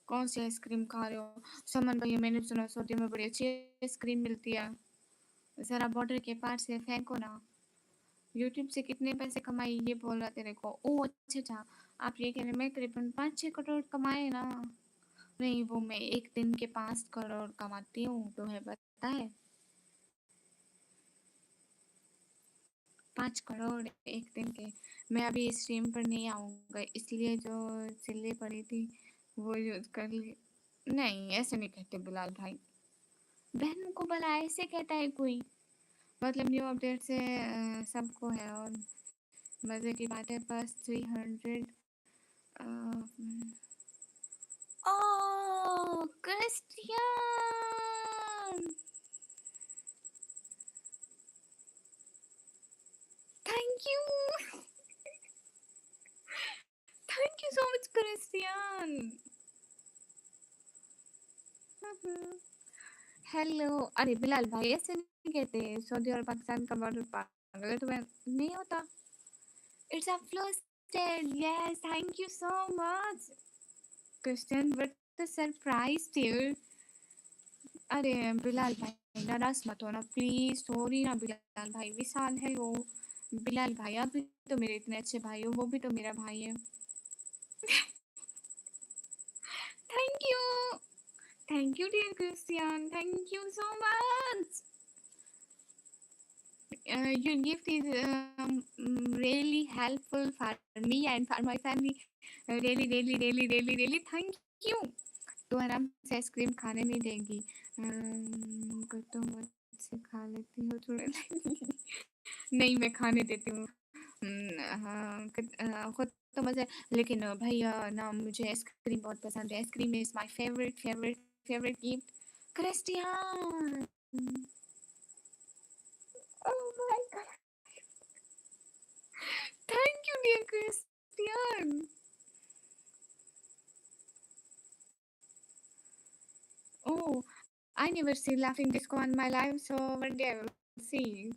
कौन सी आइसक्रीम खा रहे हो? समन भैया मैंने सुना सऊदी में बड़ी अच्छी आइसक्रीम मिलती है, जरा बॉर्डर के पार से फेंको ना। यूट्यूब से कितने पैसे कमाए ये बोल रहा तेरे को? ओ अच्छा अच्छा, आप ये कह रहे मैं करीबन 5-6 करोड़ कमाए ना? नहीं, वो मैं एक दिन के 5 करोड़ कमाती हूँ, तुम्हें पता है? 5 करोड़ एक दिन के। मैं अभी स्ट्रीम पर नहीं आऊँगा, इसलिए जो सिले पड़ी थी वो यूज़ कर ली। नहीं ऐसे नहीं कहते बिलाल भाई, बहन को भला ऐसे कहता है कोई? मतलब न्यू अपडेट से सबको है, और मज़े की बात है बस 300। Oh Christian, thank you, thank you so much Christian. Hello, अरे बिलाल भाई ऐसे नहीं कहते, सऊदी और पाकिस्तान का बॉर्डर पागल है, तुम्हें नहीं होता? इट्स अ फ्लोस्टेड, yes thank you so much Christian, but the surprise dear. अरे बिलाल भाई नाराज मत होना प्लीज, सॉरी ना बिलाल भाई। विशाल हेलो, बिलाल भाई आप भी तो मेरे इतने अच्छे भाई हो, वो भी तो मेरा भाई है। Thank you, thank you dear Christian, thank you so much. Your gift is really helpful for me and for my family. Really, really, really, really, really, thank you. तो आराम से आइसक्रीम खाने नहीं देगी। तो मुझसे खा लेती हो थोड़े। नहीं मैं खाने देती हूँ। हाँ खुद तो मज़े, लेकिन भैया ना मुझे आइसक्रीम बहुत पसंद है। Ice cream is my favourite favourite favourite gift. Christian, oh my god, thank you dear Christian. Oh, I never see laughing disco on my life, so one day I will see.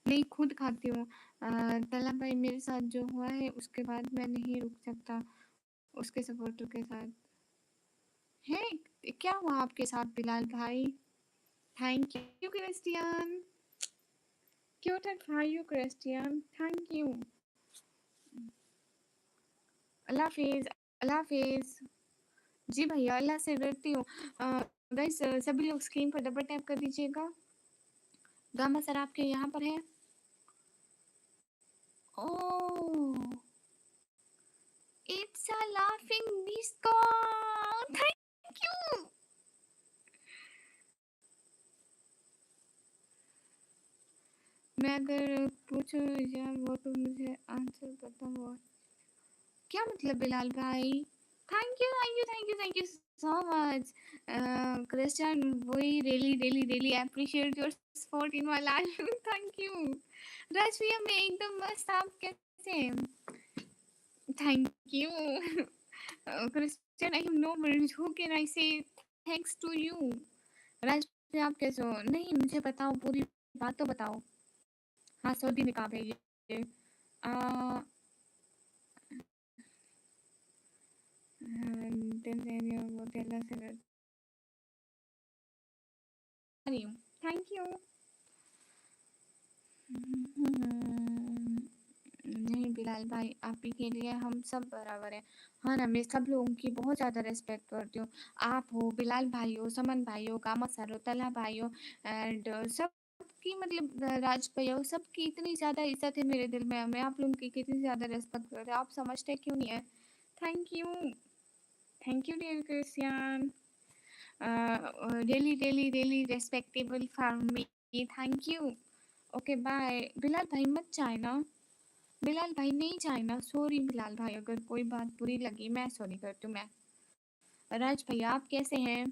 नहीं खुद खाती हूँ। तला भाई मेरे साथ जो हुआ है उसके बाद मैं नहीं रुक सकता उसके सपोर्टर के साथ। है क्या हुआ आपके साथ बिलाल भाई? Thank you Christian, cute and for you Christian, thank you. अल्लाह हाफिज, अल्लाह हाफिज। जी भैया अल्लाह से डरती हूँ। गाइस सभी लोग स्क्रीन पर डबल टैप कर दीजिएगा। गामा सर आपके यहाँ पर है। Oh it's a laughing disco, thank you. मैं अगर पूछूँ या वो तो मुझे आंसर पता हुआ क्या मतलब बिलाल भाई? Thank you, thank you, thank you, thank you so much. Christian, we really appreciate your support in my life. Thank you. राज भैया मैं एकदम मस्त, आप कैसे हैं? Thank you. Christian, I have no words. Who can I say thanks to you? राज भैया आप कैसे हो? नहीं मुझे बताओ, पूरी बात तो बताओ। हाँ सऊदी में कहाँ पे ये? Thank you. नहीं बिलाल भाई, आप ही के लिए हम सब बराबर हैं। हाँ ना, मैं सब लोगों की बहुत ज़्यादा रिस्पेक्ट करती हूँ। आप हो, बिलाल भाई हो, समन भाई हो, गामा सर हो, तला भाई हो एंड सबकी मतलब राज भैया हो, सबकी इतनी ज़्यादा इज्जत है मेरे दिल में। मैं आप लोगों की कितनी ज़्यादा रिस्पेक्ट करती हूँ, आप समझते क्यों नहीं है? Thank you dear Christian. really respectable for me. Thank you. Okay bye. Bilal भाई मत जाए ना, बिलाल भाई नहीं जाए ना। सॉरी बिलाल भाई, अगर कोई बात बुरी लगी मैं सॉरी करती हूँ। मैं राज भैया आप कैसे हैं?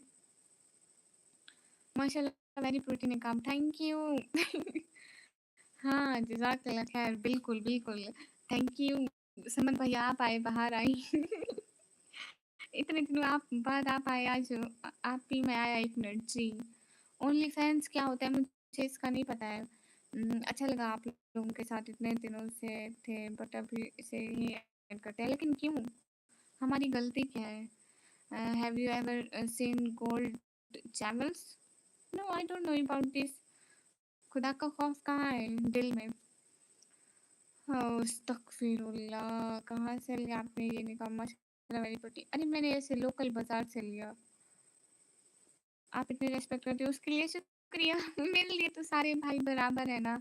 माशाल्लाह वेरी प्रोटीन काम, थैंक यू। हाँ जज़ाकल्लाह खैर, बिल्कुल बिल्कुल थैंक यू। समन भैया आप आए, बाहर आई। इतने दिनों आप बाद आप आए, आज आप ही में आया 1 मिनट जी। ओनली फैंस क्या होता है मुझे इसका नहीं पता है। अच्छा लगा आप लोगों के साथ इतने दिनों से थे, बट अभी से ही ऐड करते हैं, लेकिन क्यों? हमारी गलती क्या है? Have you ever seen gold channels? No I don't know about this. खुदा का खौफ कहाँ है दिल में? अस्तगफिरुल्लाह, कहाँ से लिया आपने ये निकाह? माशाल्लाह वेरी प्रिटी। अरे मैंने ऐसे लोकल बाजार से लिया। आप इतनी रेस्पेक्ट करते हो उसके लिए शुक्रिया। मेरे लिए तो सारे भाई बराबर है ना।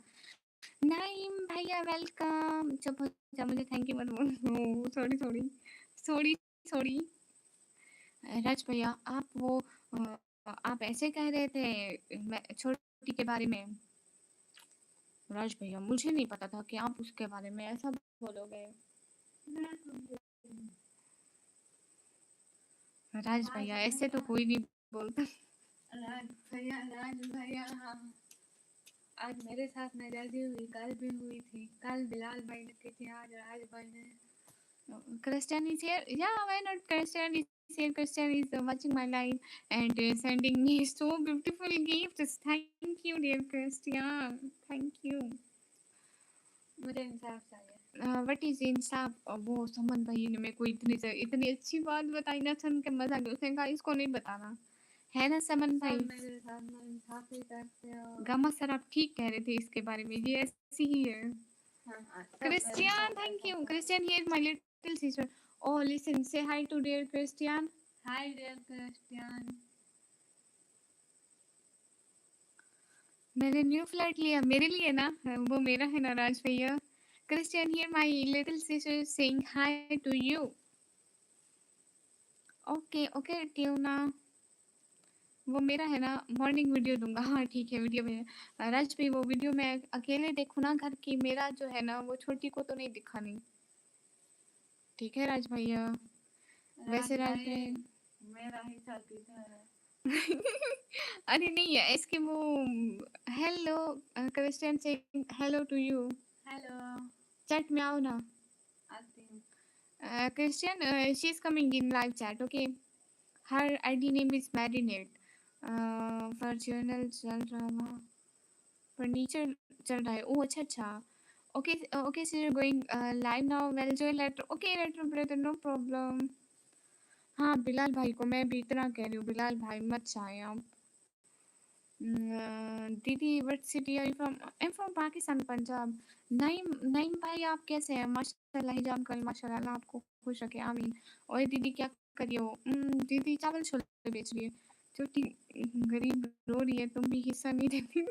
नाइम भैया वेलकम। चुप हो जा, मुझे थैंक यू मत बोलो। Sorry sorry sorry sorry. Raj भैया आप वो आप ऐसे कह रहे थे मैं छोटी के बारे में। राज भैया मुझे नहीं पता था कि आप उसके बारे में ऐसा बोलोगे। राज भैया ऐसे तो कोई नहीं बोलता। राज भैया हाँ, आज मेरे साथ नाराजगी हुई, कल भी हुई थी। कल बिलाल भाई ने की थी, आज राज भाई ने। Christian is here. Yeah, why not? Christian is here. Christian is watching my live and sending me so beautiful gifts. Thank you, dear Christian. Thank you. मुझे इंसाफ चाहिए। वट इज इंसाफ? वो समन भाई ने मेरे को इतनी अच्छी बात बताई ना, सुन के मजा आ गया। उसने कहा इसको नहीं बताना, है ना समन भाई? मेरे साथ ना इंसाफ ही करते हो। गामा सर आप ठीक कह रहे थे इसके बारे में, ये ऐसी ही है। हाँ, Christian, thank you. Christian, here's my little sister. Oh, listen, say hi to dear Christian. Hi dear Christian. मैंने न्यू फ्लैट लिया मेरे लिए ना, वो मेरा है ना राज भैया। Christian here my little sister saying hi to you. Okay okay tuna, वो मेरा है ना, मॉर्निंग वीडियो दूंगा। हाँ ठीक है, वीडियो में राज भाई वो वीडियो मैं अकेले देखूँ ना घर की, मेरा जो है ना वो छोटी को तो नहीं दिखानी। ठीक है राज भैया? वैसे राज भाई मेरा ही साथी था। अरे नहीं है इसके वो हेलो क्रिस्टियन से hello to you. Hello. Chat में आओ ना। आती हूँ। Christian, she's coming in live chat. Okay, her ID name is Marinate. For journal चल रहा, फर्नीचर चल रहा है। ओह अच्छा अच्छा। Okay, okay, so you're going live now. Well, join later. Okay, later, brother, no problem. हाँ बिलाल भाई को मैं भी इतना कह रही हूँ, बिलाल भाई मत जाए आप। दीदी what city are you from? I am from Pakistan, Punjab. Naeem Naeem भाई आप कैसे हैं? माशाल्लाह हिजाब कर, माशाल्लाह आपको खुश रखे, आमीन। और दीदी क्या कर रही हो? दीदी चावल छोले बेच रही है। छोटी गरीब रो रही है, तुम भी हिस्सा नहीं देती?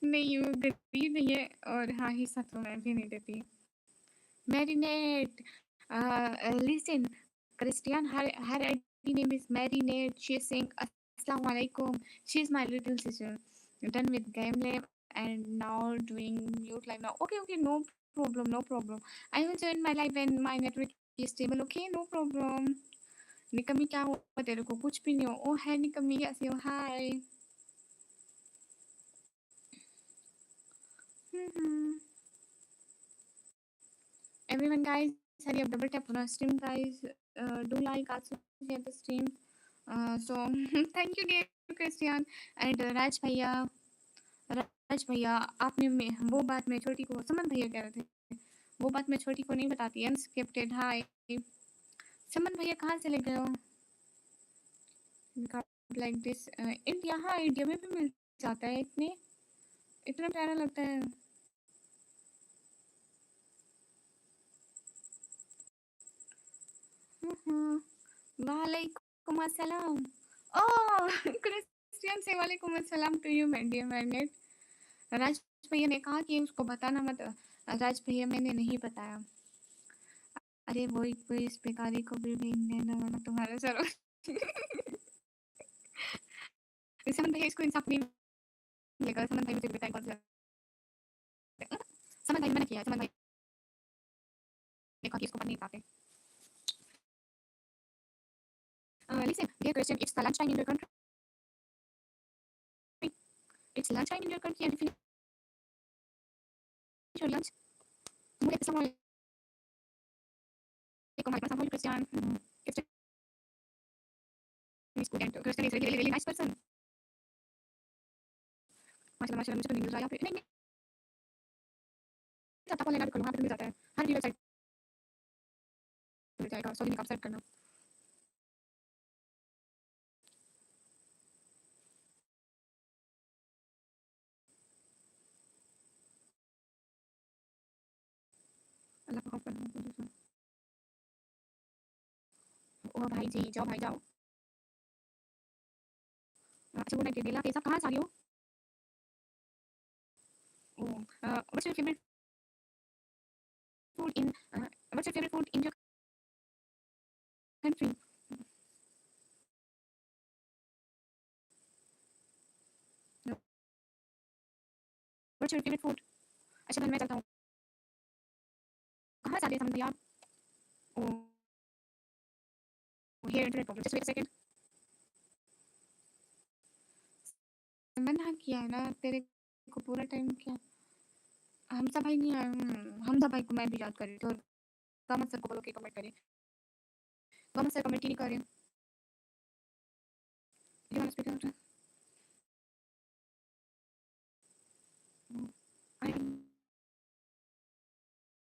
नहीं वो गरीब नहीं है, और हाँ हिस्सा तो मैं भी नहीं देती। Marinate, listen, Christian, her ID name is Marinate. She is saying Assalamu alaikum. She is my little sister. Done with game lab. and now doing mute live now. Okay, no problem, no problem. I will join my live when my network is stable. Okay, no problem. निकमी क्या हुआ तेरे को? कुछ भी नहीं हो. Oh, hi निकमी, कैसी हो? Hi. Everyone, guys, hurry up, double tap on our stream, guys. Do like, also share the stream. So thank you, dear Christian and राज भैया. राज भैया, आपने वो बात मैं छोटी को समन भैया कह रहे थे, वो बात मैं छोटी को नहीं बताती. अनस्क्रिप्टेड. हाय समन भैया, कहाँ चले गए हो? Like this India. हाँ, इंडिया में भी मिल जाता है. इतना प्यारा लगता है. वालेकुम अस्सलाम. ओह क्रिस्टियन से वालेकुम अस्सलाम to you my dear magnet. Raj भैया ने कहा कि उसको बताना मत. राज भैया, मैंने नहीं बताया. अरे वही कोई इस बेकारी को भी देना तुम्हारे सर. समन भैया, इसको इंसाफ नहीं मिलेगा. समन भाई मुझे बताएं कौन सा. समन भाई मैंने किया. समन भाई ने कहा कि इसको पढ़ नहीं पाते. Listen, dear Christian, it's the lunchtime in your country. It's lunchtime in your country, and if you finish your lunch, move it somewhere. How are you, Christian? Christian is good, and Christian is really, really nice person. माशाल्लाह मुझे तो नहीं मिल रहा यहाँ पे. नहीं जाता call लेना भी करो, वहाँ पे मिल जाता है. हर की वेबसाइट मिल जाएगा. सॉरी निकाल सेट करना. अल्लाह का खौफ करना. ओ भाई जी, जाओ भाई जाओ. अच्छा वो नहीं बेला कैसा, कहाँ से आ रही हो? What's your favorite food in what's your favorite food in your country? What's your favorite food? अच्छा मैं चलता हूँ. कहाँ से आ रही है समन भैया आप? Here internet problem. Just wait a second. मना किया है ना तेरे को पूरा टाइम. क्या हमजा भाई नहीं आए? हमजा भाई को मैं भी याद कर रही थी. और कामत सर को बोलो कि कमेंट करें. कामत सर कमेंट ही नहीं कर रहे. You wanna speak out? I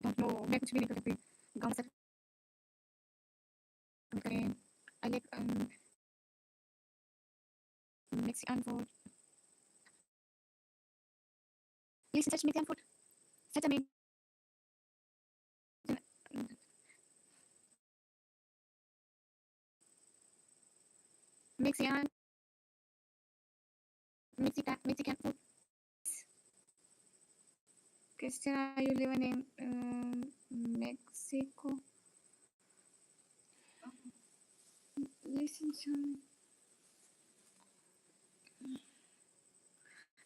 don't know. मैं कुछ भी नहीं कर सकती. कामत सर कमेंट करें. I like Mexican food. Listen, such Mexican food. Such amazing. Mexican food. Christian, are you living in Mexico? Listen to me.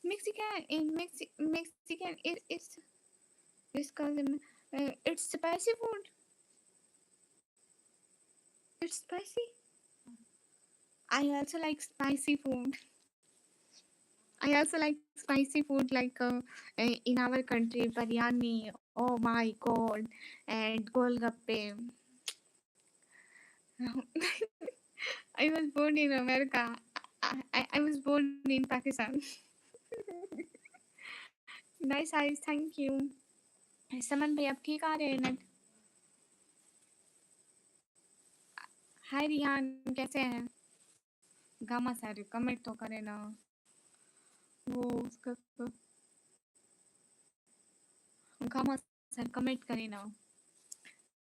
Mexican it's it's spicy food. It's spicy. I also like spicy food. I also like spicy food like in our country, biryani. Oh my god, and golgappe. I was born in America. I was born in Pakistan. Nice eyes, thank you. समन भाई आप ठीक आ रहे हैं net? हाय रिहान, कैसे हैं? Gamma sir comment तो करे ना. वो उसका गामा सर कमेंट करे ना.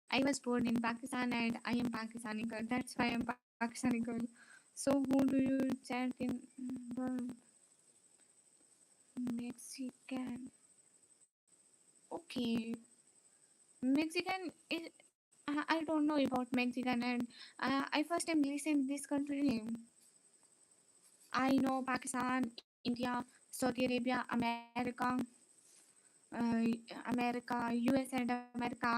I was born in Pakistan and I am Pakistani girl. That's why I'm Pakistani girl. So who do you chat in? Mexican. Okay. Mexican is I don't know about Mexican, and I first time listen this country name. I know Pakistan, India, Saudi Arabia, America, US and America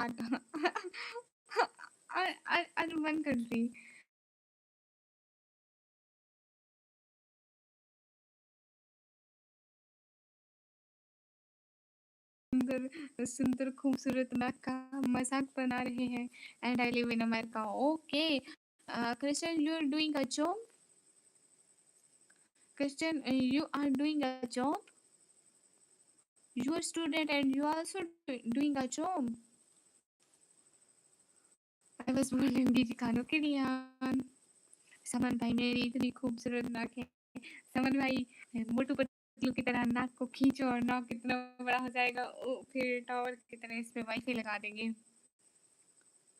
are one country. सुंदर सुंदर खूबसूरत नाक का मजाक बना रहे हैं and I live in America. Okay Christian, you are doing a job. Christian, you are doing a job. You are student and you are also doing a job. I was born in बीजी खानों के लिए. समन भाई मेरी इतनी खूबसूरत नाक है. समन भाई मोटू पतलू की तरह नाक को खींचो और नाक कितना बड़ा हो जाएगा. फिर टावर की तरह इस पे वाईफाई लगा देंगे.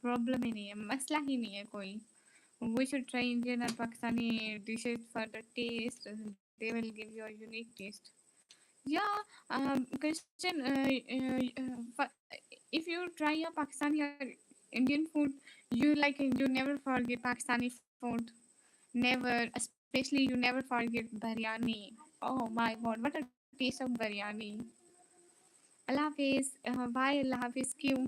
प्रॉब्लम ही नहीं है, मसला ही नहीं है कोई. We should try Indian and Pakistani dishes for the taste. They will give you a unique taste. Yeah, Christian, if you try a Pakistani or Indian food, you never forget Pakistani food. Never, especially you never forget biryani. Oh my God, what a taste of biryani. Allah Hafiz, why Allah Hafiz? क्यों?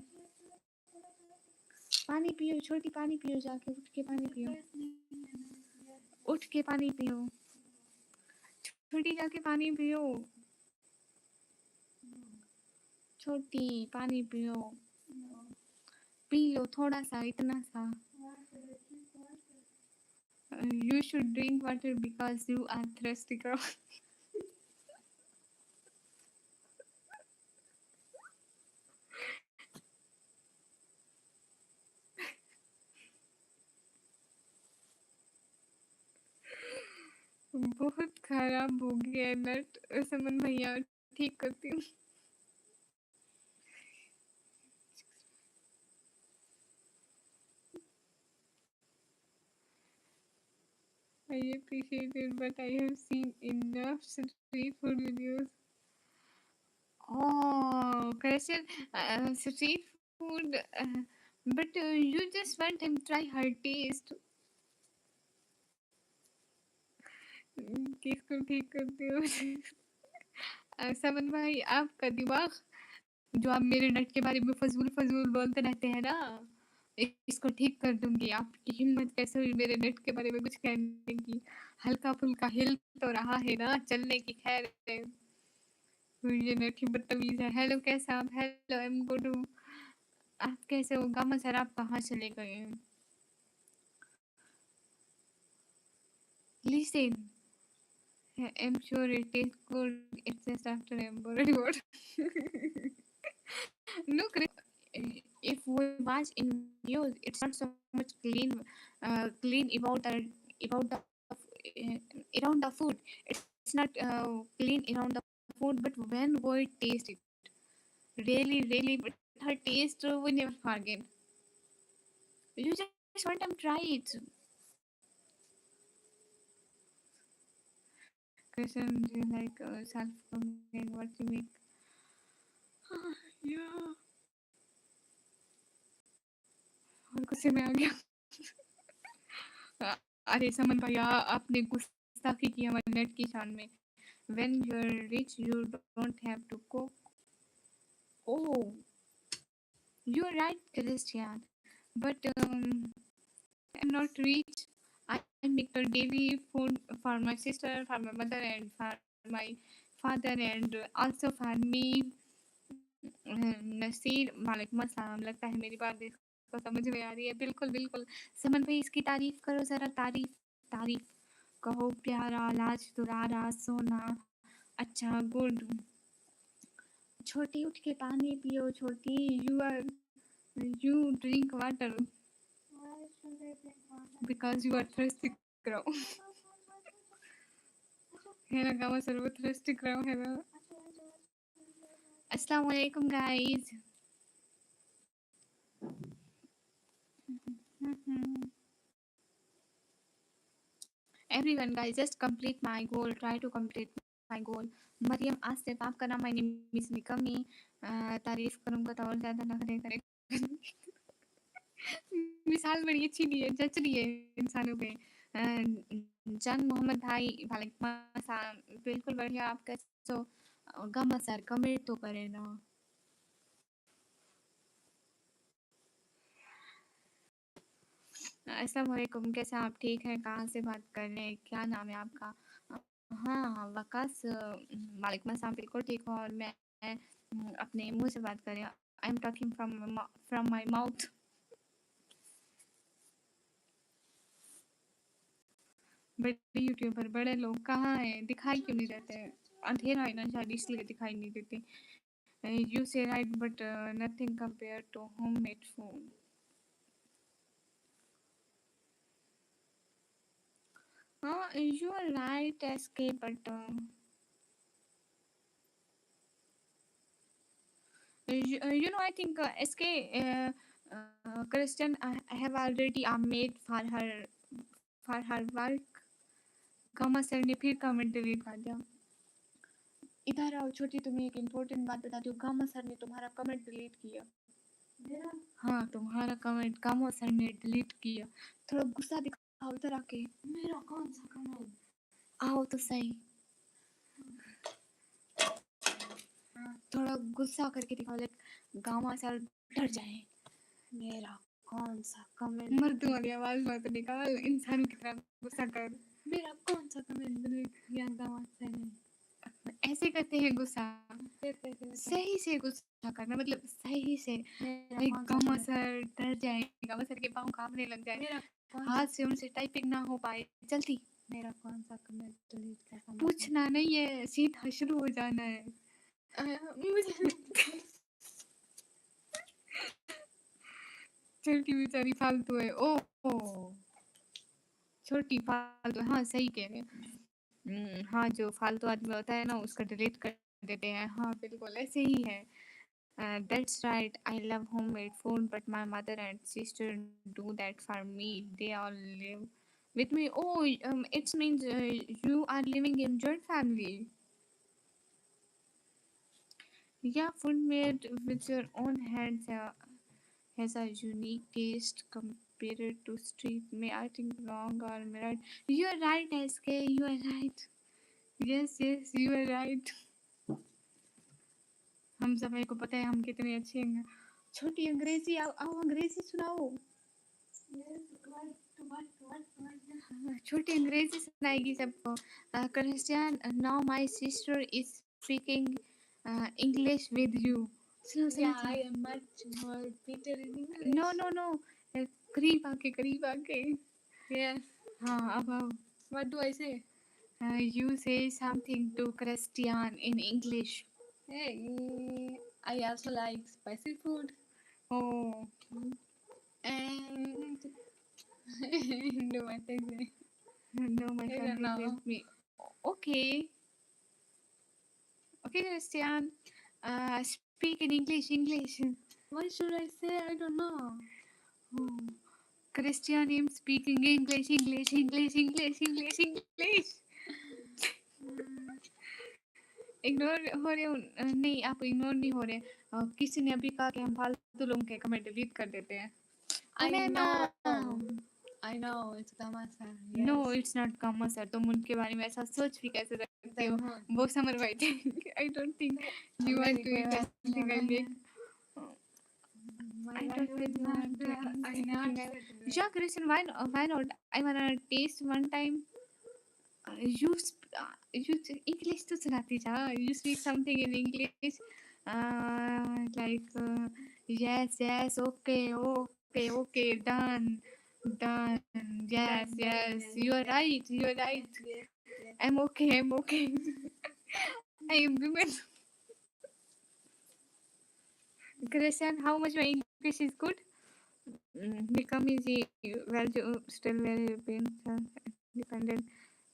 पानी पियो छोटी, पानी पियो, जाके उठ के पानी पियो. उठ के पानी पियो छोटी, जाके पानी पियो. छोटी पानी पियो. पी लो थोड़ा सा, इतना सा. You should drink water because you are thirsty, girl. बहुत खराब हो गया नेट. समन भैया ठीक करती हूँ. I appreciate it, but I have seen enough street food videos. Oh, Christian, street food, but you just want him try her taste. किसको ठीक करते हो? समन भाई आपका दिमाग, जो आप मेरे नेट के बारे में फजूल फजूल बोलते रहते हैं ना, इसको ठीक कर दूंगी. आपकी हिम्मत कैसे हुई मेरे नेट के बारे में कुछ कहने की? हल्का फुल्का हिल तो रहा है ना, चलने की खैर है. ये नेट ही बदतमीज है. हेलो कैसे आप? Hello I am good. आप कैसे हो? गामा सर आप कहाँ चले गए? Listen, I'm sure it tastes good. It's just after I'm already bored. No, if we watch in news, it's not so much clean about the around the food. It's not clean around the food, but when we taste it, really, but her taste we never forget. You just want to try it. Question, do you like self cooking? What you make? Yeah. और गुस्से में आ गया. अरे समन भैया आपने गुस्ताखी की हमारे नेट की शान में. When you're rich, you don't have to cook. Oh, you're right, Christian. But I'm not rich. I make the daily food for my sister, for my mother, and for my father, and also for me. Naseer वालेकुम अस्सलाम. लगता है मेरी बात इसको समझ में आ रही है. बिल्कुल बिल्कुल. समन भाई इसकी तारीफ करो जरा. तारीफ कहो. प्यारा, लाज, दुलारा, सोना, अच्छा, गुड. छोटी उठ के पानी पियो. छोटी, you drink water because you are thirsty, girl. है ना गामा सर, वो thirsty girl है ना. अस्सलाम वालेकुम guys. Everyone guys, just complete my goal. Try to complete my goal. Maryam Asif, आपका नाम. माय नेम इज निकमी. तारीफ करूंगा तो और ज्यादा नखरे करेगा. मिसाल बड़ी अच्छी नहीं है, जच रही है इंसानों पे. जंग मोहम्मद भाई वालेकुम अस्सलाम। बिल्कुल बढ़िया, आप कैसे हो? गम सर कमेंट तो करें ना। अस्सलाम वालेकुम, कैसे हैं आप? ठीक हैं? कहाँ से बात कर रहे हैं? क्या नाम है आपका? हाँ, वकास वालेकुम अस्सलाम, बिल्कुल ठीक हूँ और मैं अपने मुँह से बात कर रही हूँ। I am talking from my mouth. बड़े यूट्यूबर, बड़े लोग कहाँ हैं? दिखाई क्यों नहीं देते? अंधेरा है ना शायद इसलिए दिखाई नहीं देते। You say right, but nothing compared to homemade food. You are right, SK, but I think SK Christian have already made for her work. कमा सर ने फिर कमेंट डिलीट कर दिया। इधर आओ छोटी, तुम्हें एक इम्पोर्टेंट बात बताती हूँ। कामा सर ने तुम्हारा कमेंट डिलीट किया। हाँ, तुम्हारा कमेंट कामा सर ने डिलीट किया। थोड़ा गुस्सा दिखाओ इधर आके। मेरा कौन सा कमेंट? आओ तो सही, थोड़ा गुस्सा करके दिखाओ, लाइक गामा सर डर जाए। मेरा कौन सा कमेंट? मर्दों वाली आवाज मत निकाल, इंसान की तरह गुस्सा कर। मेरा कौन सा कमेंट डिलीट किया दामाद से ने? ऐसे करते हैं गुस्सा, कैसे? सही से गुस्सा करना, मतलब सही से। मेरा लाइक कौन सा गामा कमेंट? सर डर जाए, गामा सर के पाँव कांपने लग जाए, मेरा कौन हाथ से उनसे टाइपिंग ना हो पाए। जल्दी मेरा कौन सा कमेंट डिलीट करना? पूछना नहीं है, सीधा शुरू हो जाना है। मुझे छोटी बेचारी फालतू है। ओ छोटी फालतू, हाँ सही कह रहे हैं। हाँ, जो फालतू आदमी होता है ना उसका डिलीट कर देते हैं। हाँ बिल्कुल ऐसे ही है। That's right. I love homemade food, but my mother and sister do that for me. They all live with me. Oh, it means you are living in joint family. Yeah, food made with your own hands has a unique taste compared to street. May I think wrong or am I right? You are right, SK. You are right. Yes, you are right. हम सभी को पता है हम कितने अच्छे हैं। छोटी अंग्रेजी, आओ अंग्रेजी सुनाओ। छोटी अंग्रेजी सुनाएगी सबको। Christian, now my sister is speaking English with you. सुनो सुनो Yeah, I am much more better in English. No करीब आके। Yes. हाँ अब आओ। What do I say? You say something to Christian in English. Hey, I also like spicy food. Oh, And do my thing. no, my I don't family know. with me. Okay, Christian. Speak in English. What should I say? I don't know. Oh, Christian, I'm speaking English. Ignore हो रहे हो? नहीं, आप ignore नहीं हो रहे। किसी ने अभी कहा कि हम फालतू लोगों के कमेंट डिलीट कर देते हैं। I know, it's Gamasa. No it's not कामा सर, तुम उनके बारे में ऐसा सोच भी कैसे सकते हो? वो समर भाई थे। I don't think you want to eat anything I make. I don't think you want to. Yeah, Christian, why not? I wanna taste one time. You English तो सुनाती जा। You speak something in English. Like yes, okay, done. Yes, you are right. I'm okay. I am women. Christian, how much my English is good? Become easy, well, still very independent.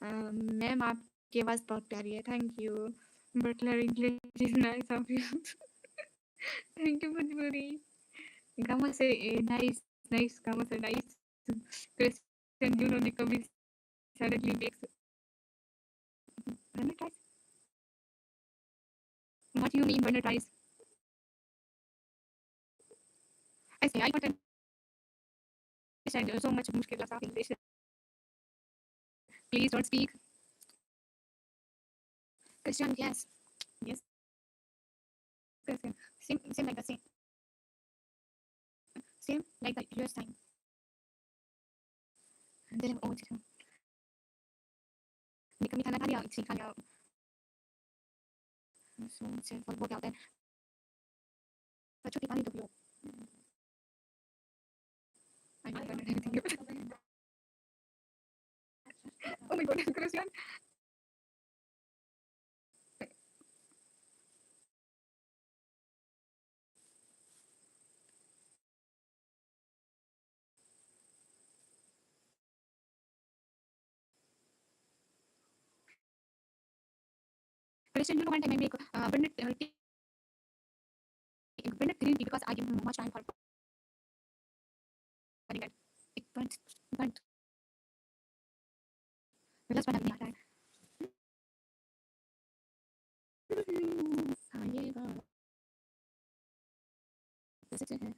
Ma'am आपकी आवाज़ बहुत प्यारी है, thank you. Butler English is nice of you. Thank you Bhojpuri. गामा से nice गामा से nice. Christian जिन्होंने कभी suddenly makes burner rice. What you mean burner rice? I say I got understand so much मुश्किल English Please don't speak. Christian, yes. Yes. Christian. Same like the same. Same like the US time. And then oh कभी खाना खा लिया इसी खा लिया सो सिर्फ वो क्या होता है बच्चों के पानी तो पियो I don't know anything about it. Oh my god, Christian. Christian, you know one time I make burnt green tea because I give much time for burning it. It burnt. Just one नहीं आता है. हाँ ये बात सच है.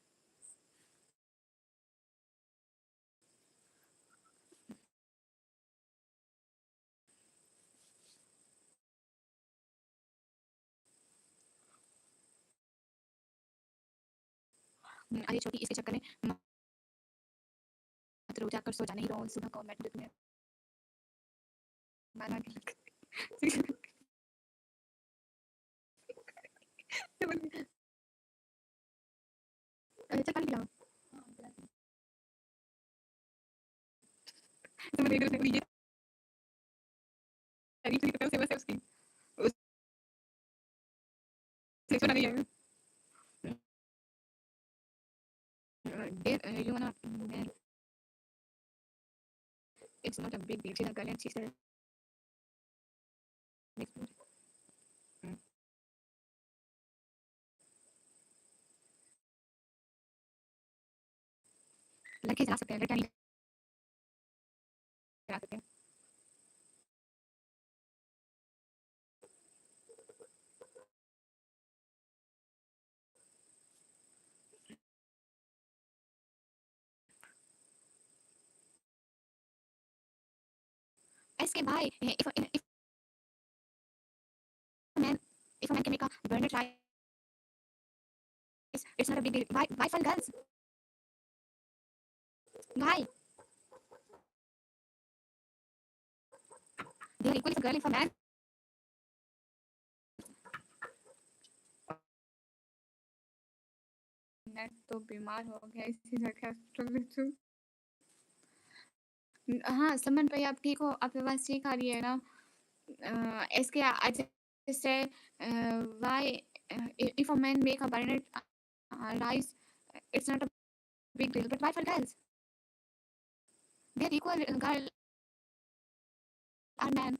अरे छोटी इसके चक्कर में मतलब जाकर सो जाना ही रोज सुबह को मैं तुम्हें माना के अच्छा कल पिलाओ तुम रेडियो से ये तारीफ नहीं करता उसे बस उसकी उसे सुना नहीं है you wanna man it's not a big deal she's a girl and she's a next लड़के जा सकते हैं लड़का नहीं जा सकते इसके भाई man if a man can make a burner try it's not a big deal why fun girls why they are equal if a girl if a man मैं तो बीमार हो गया इसी जगह हाँ समन भाई आप ठीक हो आपके पास ठीक आ रही है ना इसके I just say why if a man make a burner rice it's not a big deal but why for girls they are equal girl or man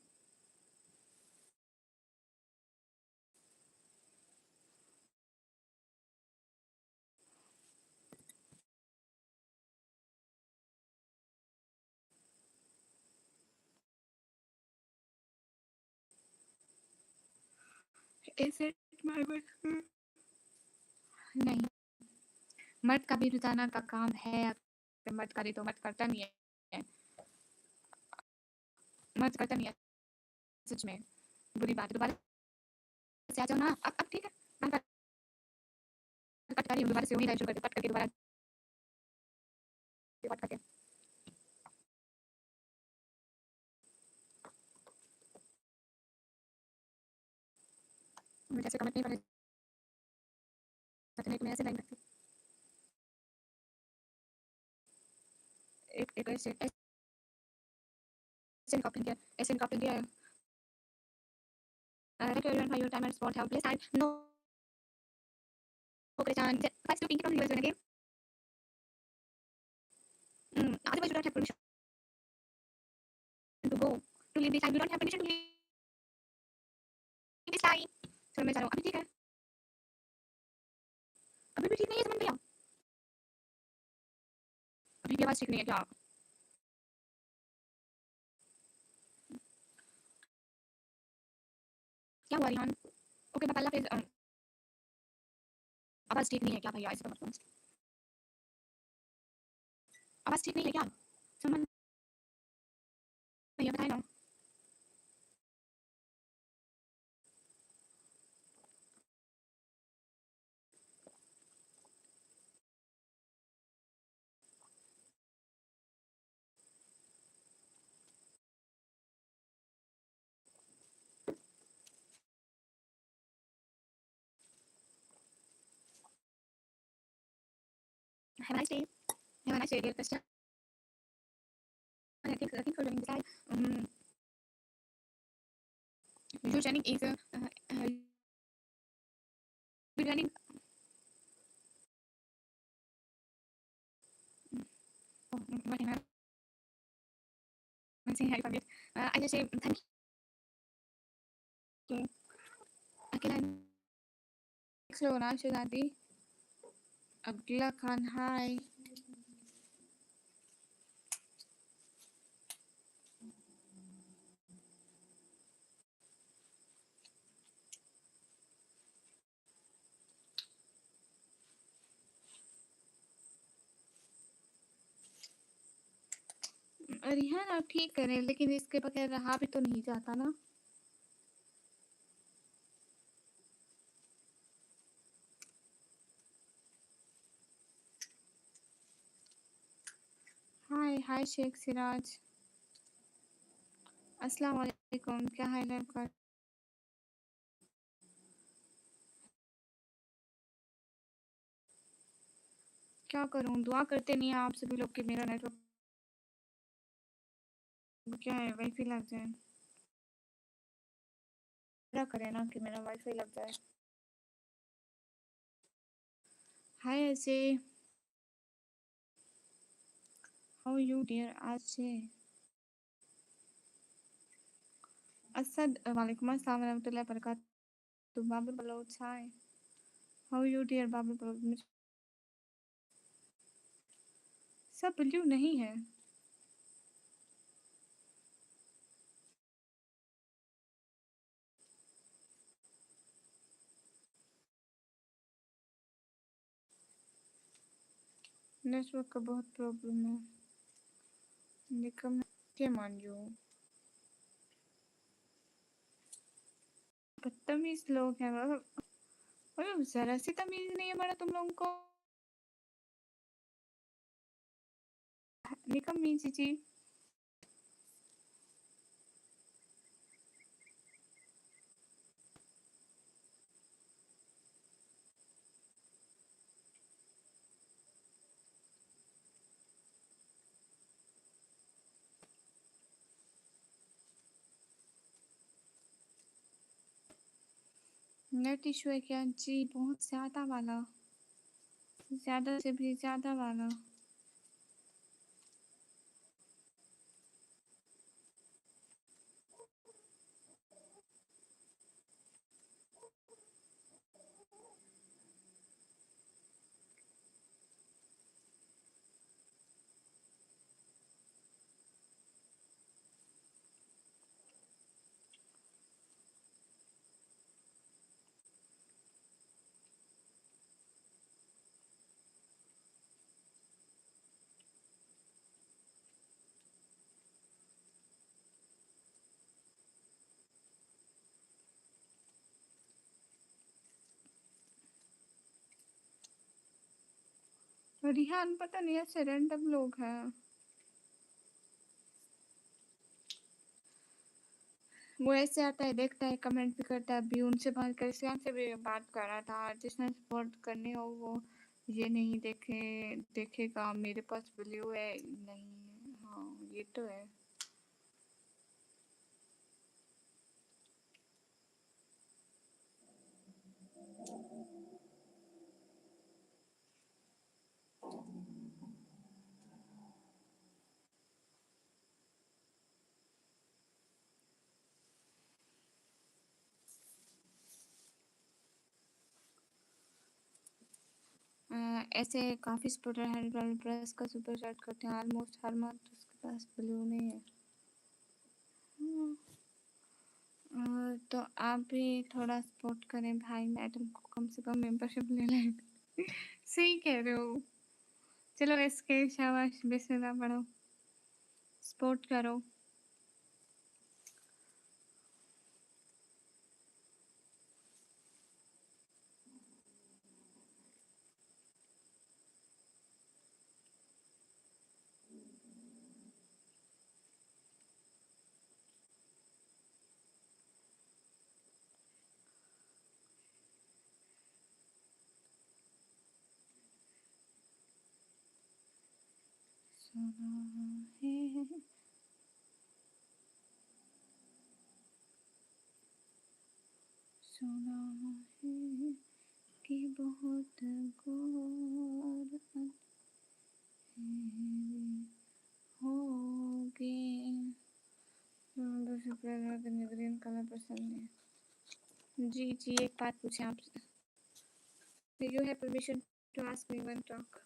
is it my way नहीं मर्द का भी रुझाना का काम है अगर मर्द करे तो मर्द करता नहीं है मर्द करता नहीं है सच में बुरी बात है दोबारा से आ जाओ ना अब ठीक है मैं कट कर रही हूँ दोबारा से वही लाइव शुरू करके कट करके दोबारा कट करके मुझे ऐसे कमेंट नहीं करने सकते मैं ऐसे लाइन रखती एक ऐसे कॉपी किया ऐसे कॉपी किया like everyone your time and sport have place and no okay Chan first to think on yours again otherwise you don't have permission to go to leave this time you don't have permission to leave this time so मैं जा रहा हूँ अभी ठीक है अभी भी ठीक नहीं है समझ गया अभी भी आवाज ठीक नहीं है क्या क्या हुआ रिहान ओके मैं पहला फिर आवाज ठीक नहीं है क्या भैया ऐसे मत बोलो आवाज ठीक नहीं है क्या समझ भैया बताए ना। Have a nice day. Have a nice day, dear customer. I think for doing this, your journey is running. Oh, what am I saying? Harry forget. I just say thank you. अकेला next लो ना शहजादी. Abdullah Khan, hi. Rihan आप ठीक करें, लेकिन इसके बगैर रहा भी तो नहीं जाता ना. हाय शेख सिराज. अस्सलाम वालेकुम, क्या हाल है आपका? क्या करूं, दुआ करते नहीं हैं आप सभी लोग कि मेरा नेटवर्क क्या है, वाईफाई लग जाए. क्या करें ना कि मेरा वाईफाई लग जाए. हाय ऐसे, हाउ यू डियर आशे. असद वालेकुम अस्सलाम रहमतुल्लाहि व बरकातहू. Babul Baloch, hi. How you dear Babul Baloch. सब ब्लू नहीं है. नेटवर्क का बहुत प्रॉब्लम है. निकम के मान जो बदतमीज लोग हैं. मतलब जरा सी तमीज नहीं है बड़ा तुम लोगों को. निकम मीन जी. नेट इशू है क्या जी? बहुत ज़्यादा वाला, ज़्यादा से भी ज़्यादा वाला. रिहान पता नहीं ऐसे रैंडम लोग हैं. वो ऐसे आता है, देखता है, कमेंट भी करता है. अभी उनसे बात कर, सियान से भी बात कर रहा था. जिसने सपोर्ट करनी हो वो ये नहीं देखेगा मेरे पास ब्लू है नहीं. हाँ ये तो है. ऐसे काफ़ी सपोर्टर हैं प्रेस का सुपर चैट करते हैं ऑलमोस्ट हर मंथ. उसके पास ब्लू नहीं है. तो आप भी थोड़ा सपोर्ट करें भाई. मैडम को कम से कम मेंबरशिप ले लें. सही कह रहे हो. चलो इसके शाबाश, बिस्मिल्लाह पढ़ो, सपोर्ट करो. सुना है कि बहुत गौर होगी। दूसरे ग्रीन कलर पसंद है। जी जी, एक बात पूछें आपसे। You have permission to ask me one talk.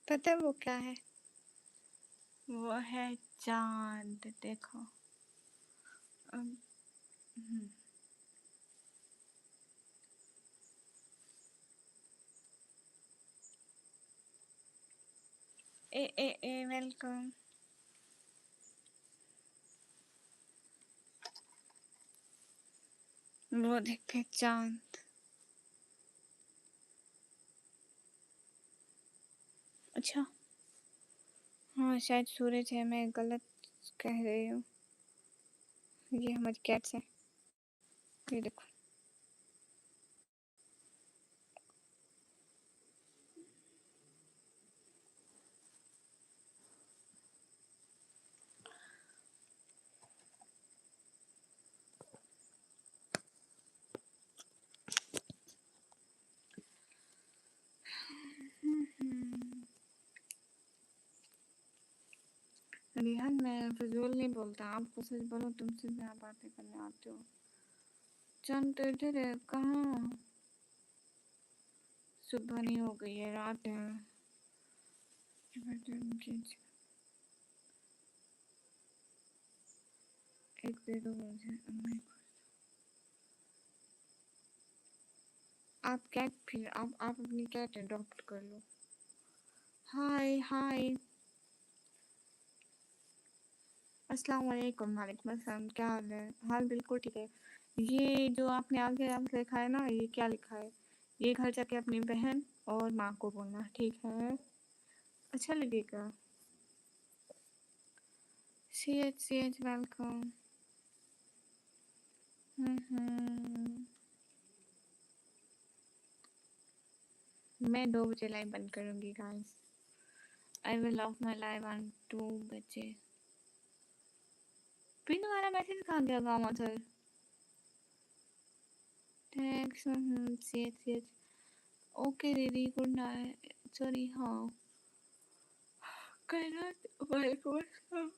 पता है वो क्या है? वो है चांद। देखो ए वेलकम। वो देखे चांद। अच्छा हाँ, शायद सूरज है, मैं गलत कह रही हूँ। ये हमारी कैट्स है, ये देखो। रिहान, मैं फजूल नहीं बोलता, आपको सच बोलो, तुमसे मैं बातें करने आती हूँ। चांद तो इधर है, कहाँ? सुबह नहीं हो गई है, रात है। एक दे दो मुझे। आप कैट, फिर आप अपनी कैट अडॉप्ट कर लो। हाय हाय, अस्सलाम वालेकुम। वालेकुम अस्सलाम, क्या हाल है? हाल बिल्कुल ठीक है। ये जो आपने आगे आप लिखा है ना, ये क्या लिखा है? ये घर जाके अपनी बहन और माँ को बोलना, ठीक है? अच्छा लगेगा। C H welcome. मैं 2 बजे लाइव बंद करूँगी guys. I will off my live on 2 बजे। फिर तुम्हारा मैसेज कहाँ गया गाँव उधर? थैंक्स। C H. ओके दीदी, गुड नाइट। सॉरी, हाँ कहना। वालेकुम अस्सलाम।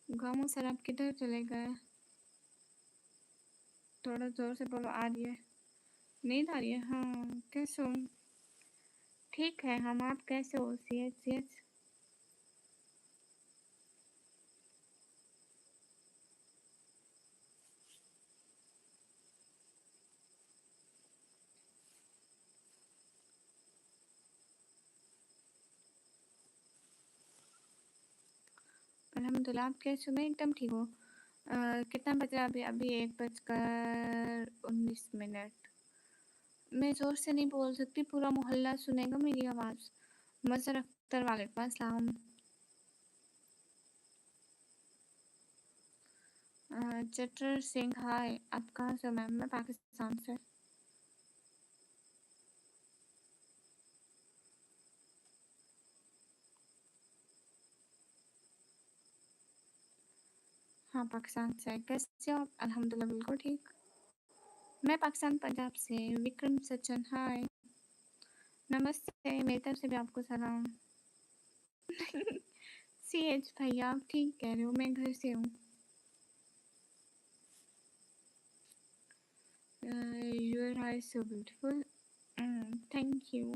गामो सर, आप किधर चले गए? थोड़ा जोर से बोलो। आ रही है? नींद आ रही है? हाँ, कैसे हो? ठीक है हम, आप कैसे हो? C H. अल्हम्दुलिल्लाह, आप कैसे हो? मैं एकदम ठीक हूँ। कितना बज रहा है अभी? 1:19। मैं ज़ोर से नहीं बोल सकती, पूरा मोहल्ला सुनेगा मेरी आवाज़। मज़हर अख्तर, वालेकुम अस्सलाम। चटर सिंह, हाय। आप कहाँ से? मैम मैं पाकिस्तान से। हाँ, पाकिस्तान से। कैसे हो आप? अल्हम्दुलिल्लाह बिल्कुल ठीक। मैं पाकिस्तान पंजाब से। विक्रम सचिन हाय। नमस्ते, मेरी तरफ से भी आपको सलाम। CH भैया आप ठीक कह रहे हो, मैं घर से हूँ। Your eyes so beautiful. Thank you.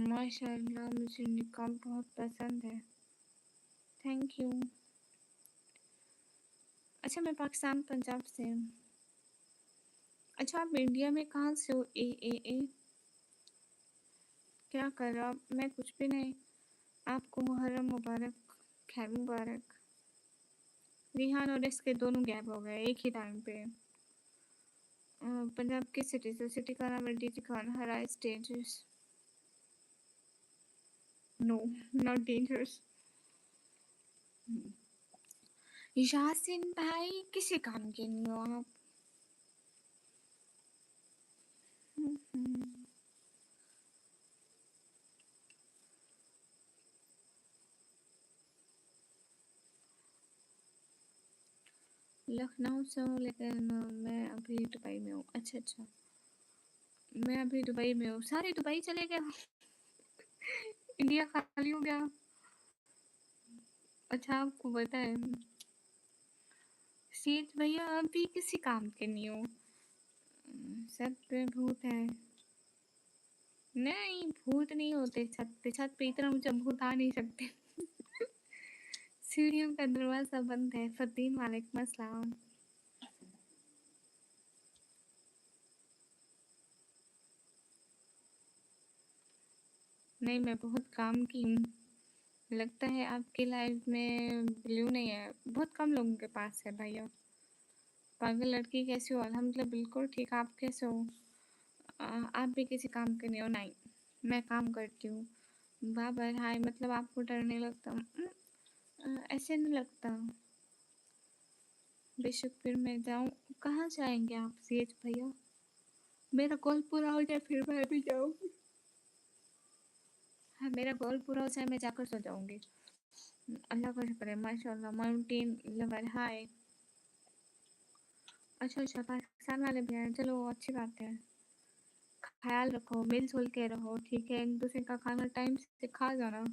माशाल्लाह मुझे निकाब बहुत पसंद है। Thank you. अच्छा मैं पाकिस्तान पंजाब से हूँ। अच्छा आप इंडिया में कहाँ से हो? ए क्या कर रहे हो आप? मैं कुछ भी नहीं। आपको मुहर्रम मुबारक, खैर मुबारक। रिहान और इसके दोनों गैप हो गए एक ही टाइम पे। पंजाब की सिटी से। सिटी का नाम है डीजी खान हराई stages. No not dangerous. Yasin भाई किसी काम के नहीं हो आप। लखनऊ से हूँ लेकिन मैं अभी दुबई में हूँ। अच्छा अच्छा, मैं अभी दुबई में हूँ। सारे दुबई चले गए। इंडिया खाली हो गया। अच्छा आपको पता है सीट भैया अभी किसी काम के नहीं हो। छत पे भूत है। नहीं भूत नहीं होते छत पे। छत पे इतना ऊंचा भूत आ नहीं सकते। सीढ़ियों का दरवाजा बंद है। फतीन वालेकुम अस्सलाम। नहीं मैं बहुत काम की हूँ। लगता है आपकी लाइफ में ब्लू नहीं है। बहुत कम लोगों के पास है भैया। पागल लड़की कैसे हो? अल्हम्दुलिल्लाह बिल्कुल ठीक। आप कैसे हो? आप भी किसी काम के नहीं हो? नहीं मैं काम करती हूँ। बाबर हाय मतलब आपको डर नहीं लगता? ऐसे नहीं लगता। बेशक फिर मैं जाऊँ। कहाँ जाएंगे आप सीएच भैया? मेरा कॉल पूरा हो जाए फिर मैं भी जाऊँगी। हाँ मेरा कॉल पूरा हो जाए मैं जाकर सो जाऊँगी। अल्लाह का शुक्र है माशाल्लाह। माउंटेन लवर हाय। अच्छा अच्छा पाकिस्तान वाले भी हैं। चलो अच्छी बात है। ख्याल रखो, मिलजुल के रहो, ठीक है? एक दूसरे का खाना टाइम से खा जाना।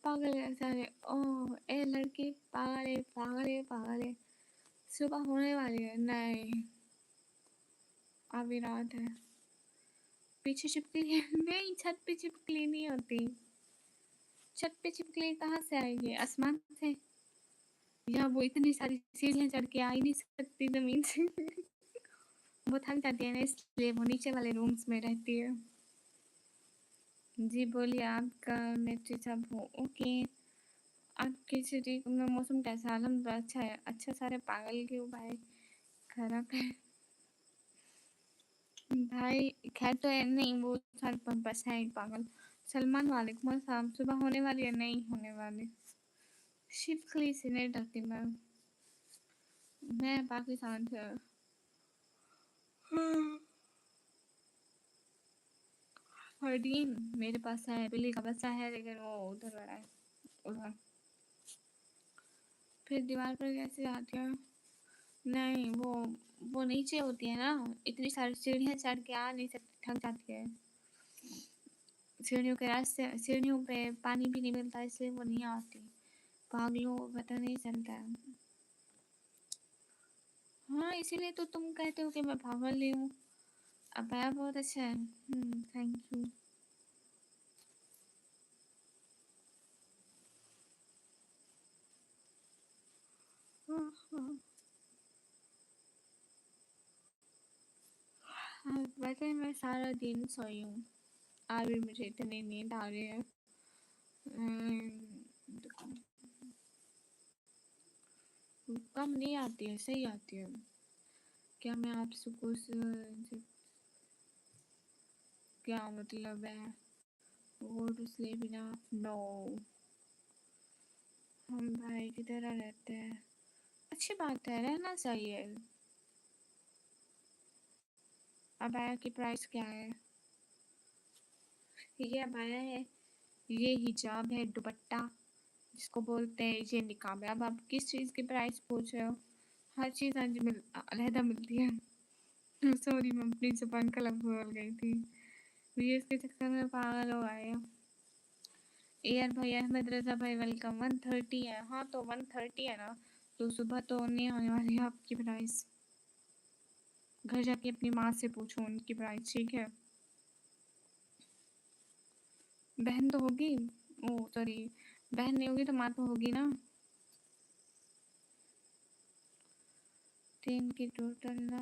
पागल है सारे। ओह ए लड़की पागल है पागल है पागल है। सुबह होने वाली है। नहीं अभी रात है। पीछे छिपकली है। नहीं छत पे छिपकली नहीं होती। छत पे छिपकली कहाँ से आएगी? आसमान से? या वो इतनी सारी सीढ़ियाँ चढ़ के आ ही नहीं सकती जमीन से। वो थक जाती है ना इसलिए वो नीचे वाले रूम्स में रहती है। जी बोलिए आपका नेटरी सब हो ओके। आपकी सिटी में मौसम कैसा है? अल्हम्दुलिल्लाह अच्छा है। अच्छा सारे पागल क्यों भाई? खराब है भाई। खैर तो है नहीं वो सारे बस है ही पागल। सलमान वालेकुम अस्सलाम। सुबह होने वाली है? नहीं होने वाली। शिवखली से नहीं डरती मैं पाकिस्तान से। हरदीन मेरे पास है। बिल्ली का बच्चा है लेकिन वो उधर है उधर। फिर दीवार पर कैसे आती है? नहीं वो नीचे होती है ना। इतनी सारी सीढ़ियाँ चढ़ के आ नहीं सकती, थक जाती है। सीढ़ियों के रास्ते सीढ़ियों पे पानी भी नहीं मिलता इसलिए वो नहीं आती। पागलों को पता नहीं चलता है। हाँ इसीलिए तो तुम कहते हो कि मैं पागल नहीं हूँ। अब आया बहुत अच्छा है। Thank you. वैसे मैं सारा दिन सोई हूँ। आज भी मुझे इतनी नींद आ रही है। कम नहीं आती है, सही आती है। क्या मैं आपसे कुछ क्या मतलब है? Go to sleep enough? No. हम भाई की तरह रहते हैं। अच्छी बात है रहना चाहिए। अबाया की प्राइस क्या है? ये अबाया है, ये हिजाब है, दुपट्टा, जिसको बोलते हैं ये निकाब है। अब आप किस चीज़ की प्राइस पूछ रहे हो? हर चीज़ आज अलहदा मिलती है। सॉरी, मैं अपनी ज़ुबान का लफ्ज़ बोल गई थी। व्यूअर्स के चक्कर में पागल हो गए हैं। यार भाई, अहमद रज़ा भाई वेलकम। 130 है। हाँ तो 130 है ना, तो सुबह तो नहीं होने वाली है आपकी प्राइस। घर जाके अपनी माँ से पूछो उनकी प्राइस, ठीक है? बहन तो होगी, ओ सॉरी, बहन नहीं होगी तो माँ तो होगी ना। 3 की टोटल ना।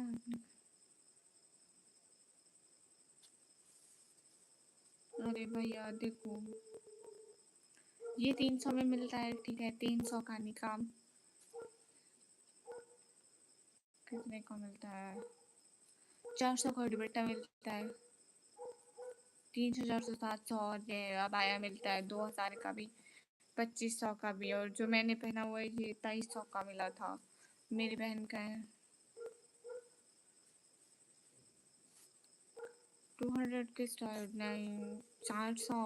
अरे भैया देखो, ये 300 में मिलता है, ठीक है? 300 का निकाब कितने का मिलता है? 400 का दुपट्टा मिलता है। 300, 400, 700 और ये अबाया मिलता है 2000 का भी, 2500 का भी, और जो मैंने पहना हुआ है ये 2300 का मिला था, मेरी बहन का है। 200 के स्टार्ट नहीं, 400,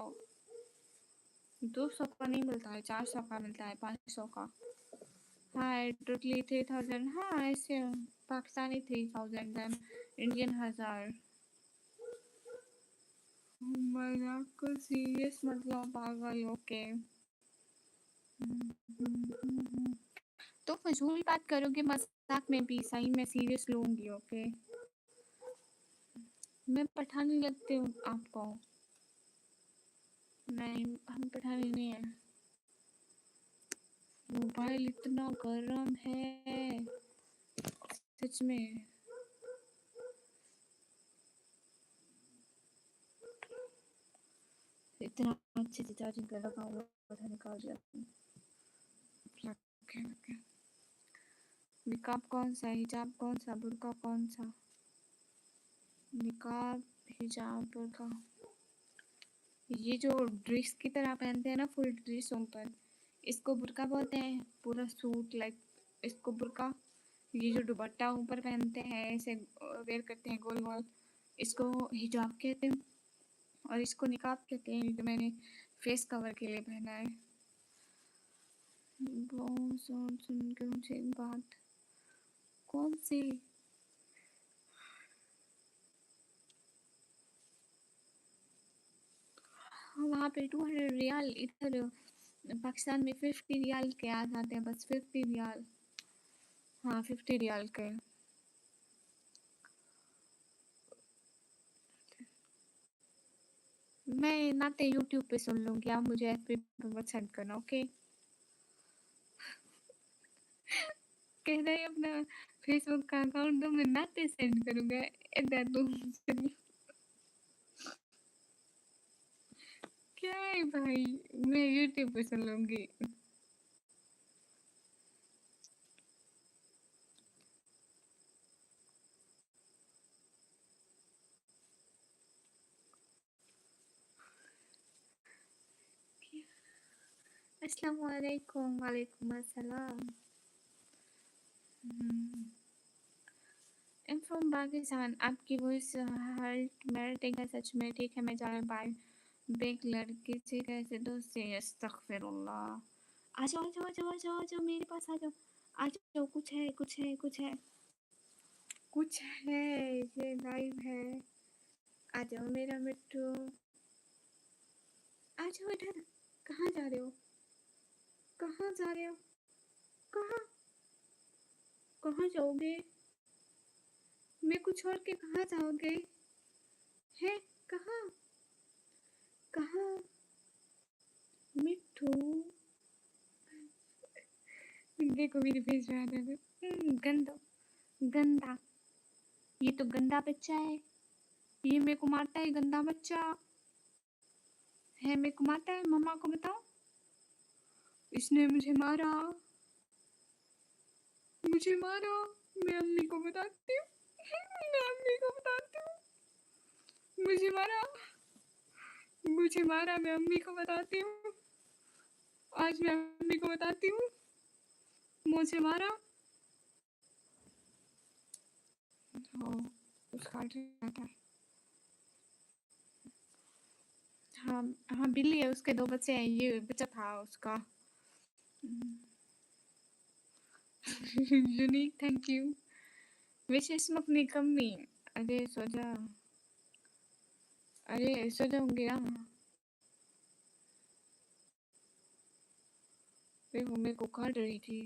200 का नहीं मिलता है, 400 का मिलता है, 500 का। हाँ टोटली 3000। हाँ ऐसे पाकिस्तानी 3000 देन इंडियन 1000। मजाक को सीरियस मतलब पागल, ओके। तो फजूल बात करोगे मजाक में भी, सही में सीरियस लूंगी, ओके? मैं पठानी लगती हूँ आपको? नहीं, हम पठानी नहीं है। मोबाइल इतना गर्म है सच में। इतना अच्छे से चार्जिंग कर रखा हुआ था, निकाल दिया। निकाब कौन सा, हिजाब कौन सा, बुर्का कौन सा? निकाब, हिजाब, बुर्का, ये जो ड्रेस की तरह पहनते हैं ना, फुल ड्रेस ऊपर, इसको बुर्का बोलते हैं। पूरा सूट लाइक इसको बुर्का। ये जो दुपट्टा ऊपर पहनते हैं, ऐसे वेयर करते हैं गोल गोल, इसको हिजाब कहते हैं। और इसको निकाब कहते हैं, जो मैंने फेस कवर के लिए पहना है। बहुत सुन के मुझे एक बात, कौन सी? वहाँ पे 200 रियाल, इधर पाकिस्तान में 50 रियाल के आ जाते हैं, बस 50 रियाल। हाँ 50 रियाल के। मैं नाते यूट्यूब पे सुन लूँगी, आप मुझे एफबी पे मत सेंड करना, ओके? कह रहे अपना फेसबुक का अकाउंट दो, मैं नाते सेंड करूँगा। इधर तुम क्या है भाई, मैं यूट्यूब पे सुन लूँगी। अस्सलाम वालेकुम। वालेकुम अस्सलाम। I'm from Pakistan. आपकी वॉइस हर्ट मेल्टिंग है सच में, ठीक है? मैं जा रहा बाय। बिग लड़की से कैसे दोस्ती, अस्तगफिरुल्लाह। आ जाओ आ जाओ आ जाओ आ जाओ आ जाओ, मेरे पास आ जाओ आ जाओ। कुछ है कुछ है कुछ है कुछ है, ये लाइव है। आ जाओ मेरा मिट्टू, आ जाओ इधर। कहाँ जा रहे हो, कहाँ जा रहे हो, कहाँ कहाँ जाओगे? मैं कुछ और के कहाँ जाओगे? है कहाँ, कहाँ? मिट्टू देखो मेरी फेस पे आ रहा। गंदा गंदा, ये तो गंदा बच्चा है, ये मेरे को मारता है, गंदा बच्चा है, मेरे को मारता है। मम्मा को बताओ, इसने मुझे मारा, मुझे मारा। मैं अम्मी को बताती हूँ, मैं अम्मी को बताती हूँ। मुझे मारा, मुझे मारा, मैं अम्मी को बताती हूँ। आज मैं अम्मी को बताती हूँ, मुझे मारा। उसका हाँ हाँ बिल्ली है, उसके 2 बच्चे हैं, ये बच्चा था उसका। Unique, thank you. Wish smoke निकम्मी। अरे सो जा, अरे सो जाऊंगी ना। वो मेरे को काट रही थी।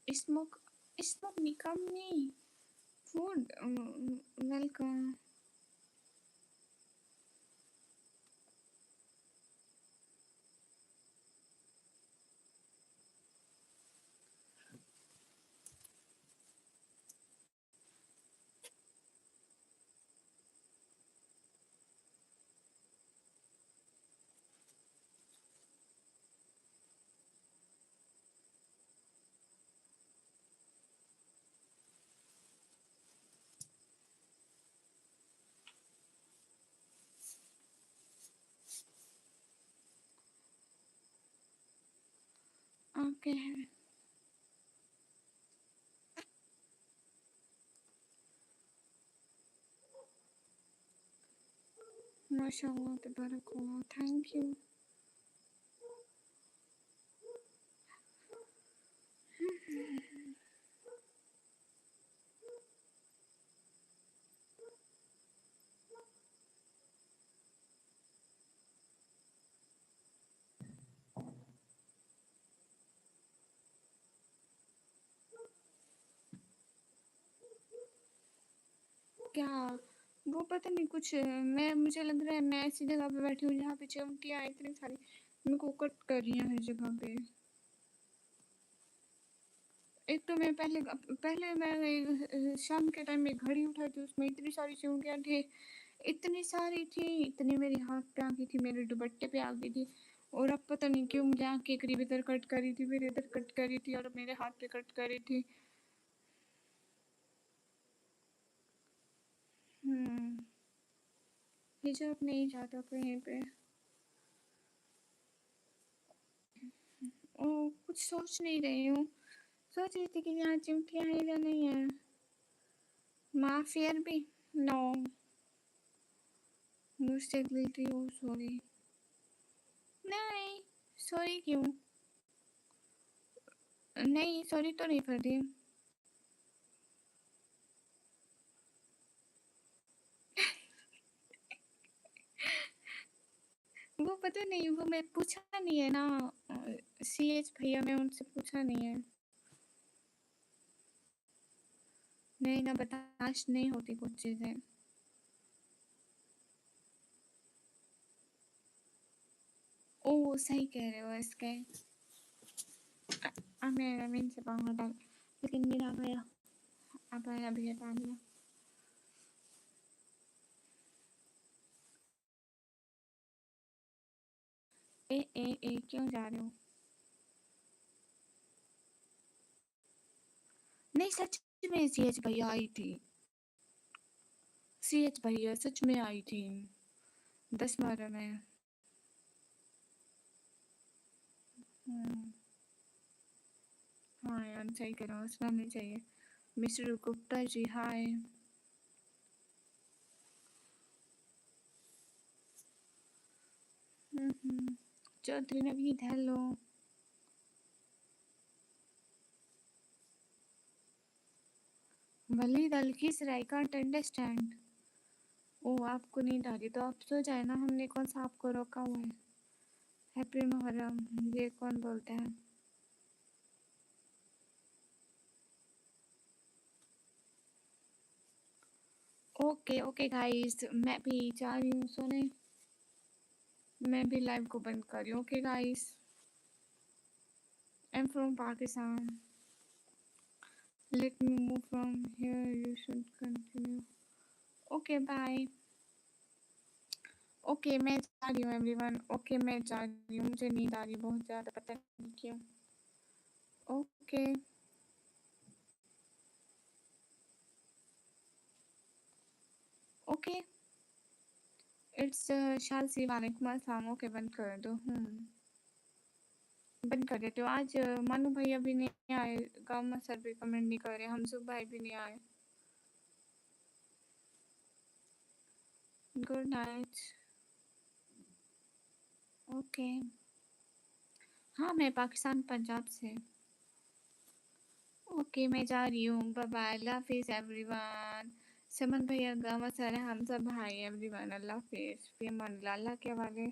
स्मोक, स्मोक निकम्मी। Food, welcome. ओके, माशाल्लाह, तबारकल्लाह, थैंक यू। क्या वो पता नहीं कुछ, मैं मुझे लग रहा है मैं ऐसी जगह पे बैठी हूँ जहाँ पे चिमटियाँ इतनी सारी मेरे को कट कर रही हैं हर जगह पे। एक तो मैं पहले मैं शाम के टाइम में घड़ी उठाई थी, उसमें इतनी सारी चिमटियाँ थी, इतनी सारी थी, इतनी मेरे हाथ पे आ गई थी, मेरे दुपट्टे पे आ गई थी। और अब पता नहीं क्यों मुझे आँख के करीब इधर कट करी थी, फिर इधर कट करी थी और मेरे हाथ पे कट करी थी। हिजाब नहीं जाता कहीं पे। ओ, कुछ सोच नहीं रही हूँ, सोच रही थी कि यहाँ चिमटियाँ हैं या नहीं है। माफियर भी नो, मुझसे गलती हो, सॉरी। नहीं, सॉरी क्यों? नहीं, सॉरी तो नहीं कर दी। वो पता नहीं, वो मैं पूछा नहीं है ना, CH भैया, मैं उनसे पूछा नहीं है। नहीं ना, बर्दाश्त नहीं होती कुछ चीज़ें। ओ, सही कह रहे हो इसके। मैं अमीन से पाऊंगा डाल, लेकिन मेरा गया, अब आया भी हटा दिया। ए क्यों जा रहे हो? नहीं, सच में CH भैया आई थी, CH भैया सच में आई थी 10-12 में। हाँ यार, सही कह रहा हूँ, सुनना नहीं चाहिए। Mister Gupta ji, hi. Chaudhary Naveed, hello. Waleed Al Kisrai, can't understand. Oh, आपको नींद आ रही तो आप सो जाए ना, हमने कौन सा आपको रोका हुआ है। हैप्पी मुहर्रम, ये कौन बोलता है? ओके ओके गाइस, मैं भी जा रही हूँ सोने, मैं भी लाइव को बंद कर रही हूँ। Okay guys, I am from Pakistan, let me move from here, you should continue. Okay bye. Okay मैं जा रही हूँ एवरीवन, ओके मैं जा रही हूँ, मुझे नींद आ रही है बहुत ज़्यादा, पता नहीं क्यों। ओके ओके इट्स शालसी, वालेकुम अस्सलाम। ओके बंद कर दो। बंद कर देते हो। आज मानू भैया भी नहीं आए, गामा सर भी कमेंट नहीं कर रहे, हमसुख भाई भी नहीं आए। Good night. ओके हाँ मैं पाकिस्तान पंजाब से। ओके मैं जा रही हूँ, बाय बाय, अल्लाह हाफिज़ एवरीवन। समन भैया, गामा सर, हम सब भाई एवरीवन, अल्लाह हाफिज़, फिर अमान अल्लाह के हवाले।